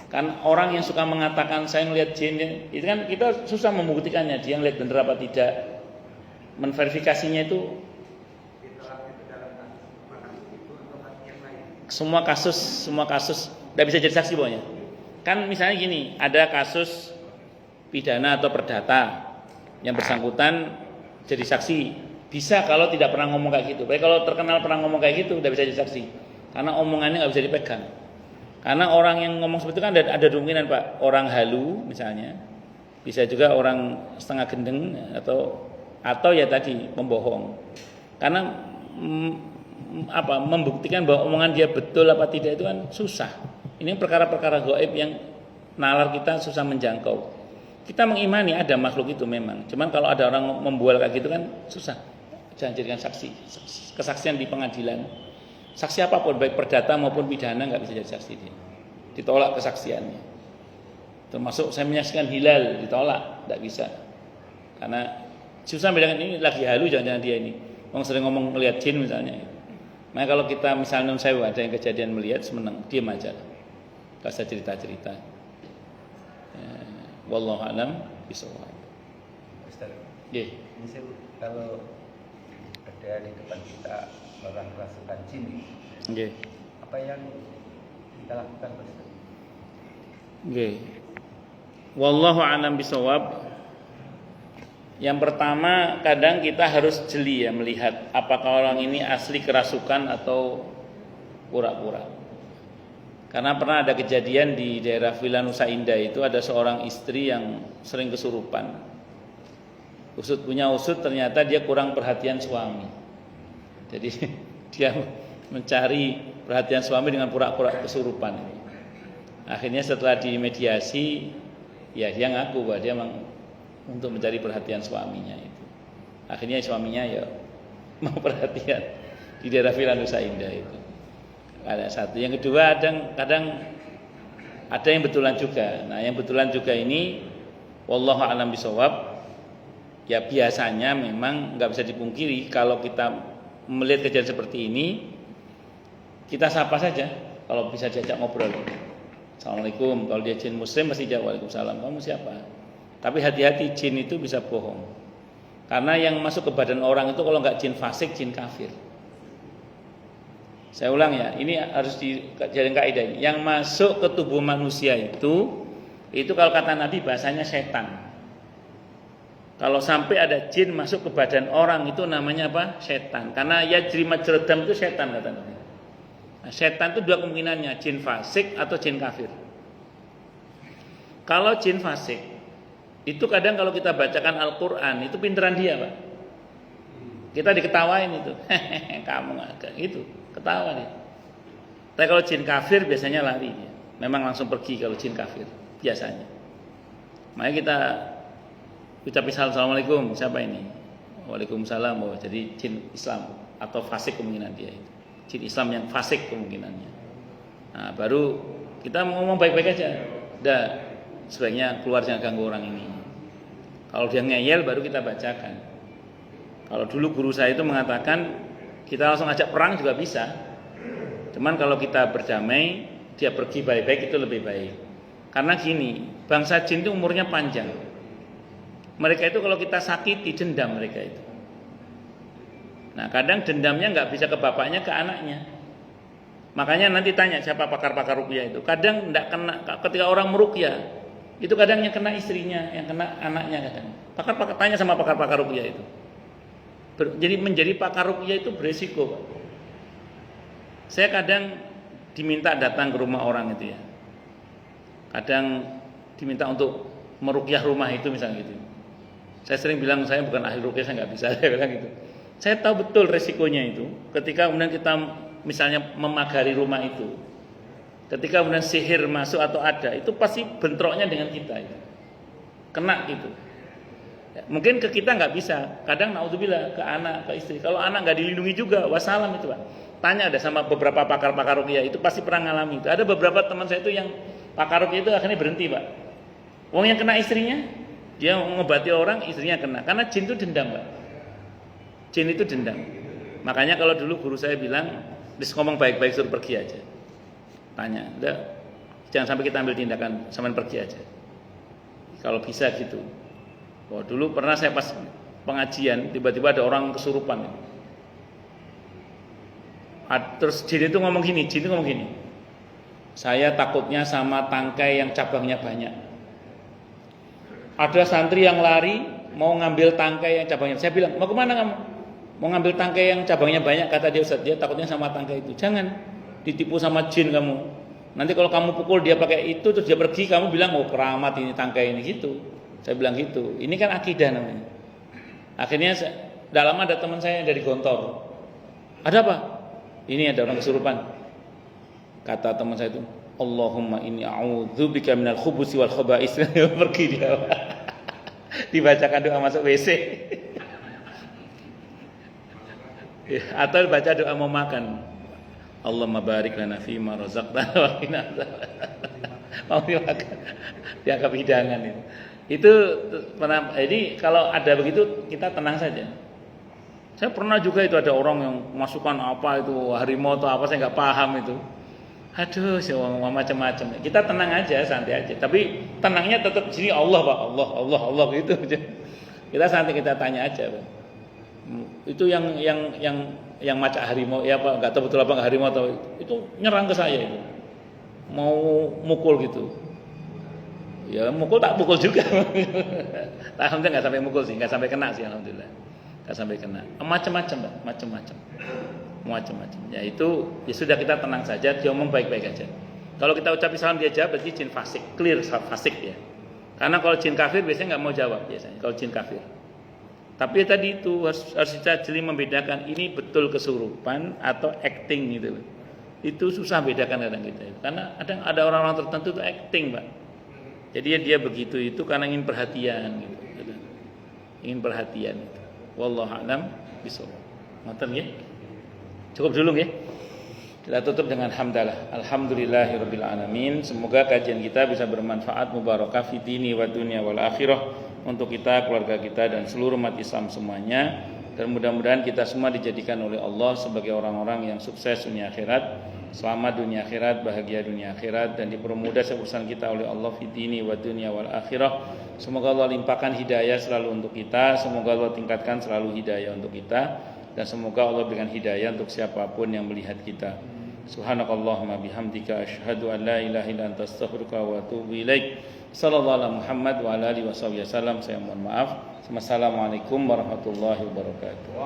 Speaker 1: Kan orang yang suka mengatakan saya melihat jin, itu kan kita susah membuktikannya dia melihat benar apa tidak. Menverifikasinya itu semua kasus tidak bisa jadi saksi pokoknya. Kan misalnya gini, ada kasus pidana atau perdata yang bersangkutan jadi saksi, bisa kalau tidak pernah ngomong kayak gitu. Baik kalau terkenal pernah ngomong kayak gitu, tidak bisa jadi saksi karena omongannya nggak bisa dipegang. Karena orang yang ngomong seperti itu kan ada kemungkinan Pak, orang halu misalnya, bisa juga orang setengah gendeng atau ya tadi pembohong. Karena membuktikan bahwa omongan dia betul apa tidak itu kan susah. Ini perkara-perkara gaib yang nalar kita susah menjangkau. Kita mengimani ada makhluk itu memang. Cuman kalau ada orang membual kayak gitu kan susah. Jangan jadikan saksi. Kesaksian di pengadilan. Saksi apapun baik perdata maupun pidana nggak bisa jadi saksi dia. ditolak kesaksiannya. Termasuk saya menyaksikan hilal, ditolak, tidak bisa. Karena susah bedakan ini lagi halu, jangan-jangan dia ini. Orang sering ngomong melihat jin misalnya. Nah kalau kita misalnya ada yang kejadian melihat, semenang, diam aja. Gak usah cerita-cerita. Wallahu a'lam bishawab.
Speaker 2: Ustaz,
Speaker 1: Nggih.
Speaker 2: misal kalau ada di depan kita orang rasukan jin,
Speaker 1: Nggih.
Speaker 2: apa yang kita lakukan, Ustaz?
Speaker 1: Nggih. Wallahu a'lam bishawab. Yang pertama, kadang kita harus jeli ya melihat apakah orang ini asli kerasukan atau pura-pura. Karena pernah ada kejadian di daerah Villa Nusa Indah itu ada seorang istri yang sering kesurupan. Usut punya usut, ternyata dia kurang perhatian suami. Jadi dia mencari perhatian suami dengan pura-pura kesurupan. Akhirnya setelah dimediasi, ya dia ngaku bahwa dia memang untuk mencari perhatian suaminya itu. Akhirnya suaminya ya mau perhatian di daerah Villa Nusa Indah itu. Ada satu. Yang kedua, kadang ada yang betulan juga. Nah, yang betulan juga ini wallahu a'lam bishawab. Ya biasanya memang nggak bisa dipungkiri kalau kita melihat kejadian seperti ini, kita sapa saja kalau bisa diajak ngobrol. Assalamualaikum. Kalau dia jin muslim pasti jawab waalaikumsalam. Kamu siapa? Tapi hati-hati, jin itu bisa bohong. Karena yang masuk ke badan orang itu kalau nggak jin fasik, jin kafir. Saya ulang ya, ini harus dijadikan kaidah. Yang masuk ke tubuh manusia itu kalau kata Nabi bahasanya setan. Kalau sampai ada jin masuk ke badan orang itu namanya apa? Setan. Karena yajri majrad dam itu setan kata Nabi. Nah, setan itu dua kemungkinannya, jin fasik atau jin kafir. Kalau jin fasik itu kadang kalau kita bacakan Al-Qur'an itu pinteran dia, Pak. Kita diketawain itu. Kamu agak gitu. Ketawa nih. Tapi kalau jin kafir biasanya lari dia. Memang langsung pergi kalau jin kafir biasanya. Makanya kita ucap assalamualaikum, siapa ini? Waalaikumsalam. Oh, jadi jin Islam atau fasik kemungkinan dia itu. Jin Islam yang fasik kemungkinannya. Nah, baru kita ngomong baik-baik aja. Udah, sebaiknya keluar jangan ganggu orang ini. Kalau dia ngeyel baru kita bacakan. Kalau dulu guru saya itu mengatakan kita langsung ajak perang juga bisa. Cuman kalau kita berdamai, dia pergi baik-baik itu lebih baik. Karena gini, bangsa jin itu umurnya panjang. Mereka itu kalau kita sakiti, dendam mereka itu. Nah kadang dendamnya nggak bisa ke bapaknya, ke anaknya. Makanya nanti tanya siapa pakar-pakar ruqyah itu. Kadang nggak kena, ketika orang meruqyah, itu kadang yang kena istrinya, yang kena anaknya kadang. Pakar-pakar tanya sama pakar-pakar ruqyah itu. Jadi menjadi pakar ruqyah itu beresiko, Pak. Saya kadang diminta datang ke rumah orang itu ya. Kadang diminta untuk meruqyah rumah itu misalnya gitu. Saya sering bilang saya bukan ahli ruqyah, saya nggak bisa, saya bilang gitu. Saya tahu betul resikonya itu. Ketika kemudian kita misalnya memagari rumah itu, ketika kemudian sihir masuk atau ada, itu pasti bentroknya dengan kita itu. Kena gitu. Ya, mungkin ke kita nggak bisa, kadang naudzubillah ke anak, ke istri. Kalau anak nggak dilindungi juga, wassalam itu Pak. Tanya ada sama beberapa pakar-pakar ruqyah itu pasti pernah ngalami itu. Ada beberapa teman saya itu yang pakar ruqyah itu akhirnya berhenti Pak. Wong yang kena istrinya, dia ngobati orang, istrinya kena. Karena jin itu dendam Pak. Jin itu dendam. Makanya kalau dulu guru saya bilang, ngomong baik-baik suruh pergi aja. Tanya, udah, jangan sampai kita ambil tindakan, sampean pergi aja. Kalau bisa gitu. Oh, dulu pernah saya pas pengajian tiba-tiba ada orang kesurupan. Terus jin itu ngomong gini, saya takutnya sama tangkai yang cabangnya banyak. Ada santri yang lari mau ngambil tangkai yang cabangnya. Saya bilang, mau kemana kamu? Mau ngambil tangkai yang cabangnya banyak, kata dia Ustaz. Dia takutnya sama tangkai itu. Jangan ditipu sama jin kamu. Nanti kalau kamu pukul dia pakai itu terus dia pergi, kamu bilang oh keramat ini tangkai ini gitu. Saya bilang gitu. Ini kan akidah namanya. Akhirnya dalam ada teman saya dari Gontor. Ada apa? Ini ada orang kesurupan. Kata teman saya itu, Allahumma inni a'udzubika minal khubusi wal khaba'is. Pergi dia. Dibacakan doa masuk WC. Atau baca doa mau makan. Allahumma barik lana fima razaqtana wa qina adzabannar. Mau dimakan. Dianggap hidangan itu. Itu pernah. Jadi kalau ada begitu kita tenang saja. Saya pernah juga itu ada orang yang masukkan apa itu harimau atau apa saya nggak paham itu. Aduh, macam-macam. Kita tenang aja, santai aja. Tapi tenangnya tetap sini Allah, Pak. Allah gitu. Kita santai, kita tanya aja, Pak. Itu yang macam harimau, ya Pak, nggak tahu betul apa nggak harimau atau itu nyerang ke saya itu. Mau mukul gitu. Ya mukul tak pukul juga. Alhamdulillah nggak sampai mukul sih, nggak sampai kena sih alhamdulillah. Nggak sampai kena. Macam-macam, Pak. Macam-macam. Ya itu ya sudah kita tenang saja, dia ngomong baik-baik aja. Kalau kita ucapin salam dia jawab berarti jin fasik, clear fasik ya. Karena kalau jin kafir biasanya nggak mau jawab biasanya kalau jin kafir. Tapi tadi itu harus kita jeli membedakan ini betul kesurupan atau acting gitu. Itu susah bedakan kadang kita itu. Karena ada orang-orang tertentu itu acting, Pak. Jadi dia begitu itu karena ingin perhatian gitu. Ingin perhatian itu. Wallahu a'lam bishawab. Ngoten nggih. Cukup dulu ya. Kita tutup dengan hamdalah. Alhamdulillahirabbil alamin. Semoga kajian kita bisa bermanfaat mubarakah fi dini wa dunya wal akhirah untuk kita, keluarga kita dan seluruh umat Islam semuanya. Dan mudah-mudahan kita semua dijadikan oleh Allah sebagai orang-orang yang sukses dunia akhirat, selamat dunia akhirat, bahagia dunia akhirat dan dipermudah urusan kita oleh Allah fi dini wa dunya wal akhirah. Semoga Allah limpahkan hidayah selalu untuk kita, semoga Allah tingkatkan selalu hidayah untuk kita. Dan semoga Allah berikan hidayah untuk siapapun yang melihat kita. Subhanakallahumma bihamdika asyhadu an la ilaha illa anta astaghfiruka wa atubu ilaik. Sallallahu alaihi Muhammad wa ala alihi wasallam. Saya mohon maaf. Wassalamualaikum warahmatullahi wabarakatuh.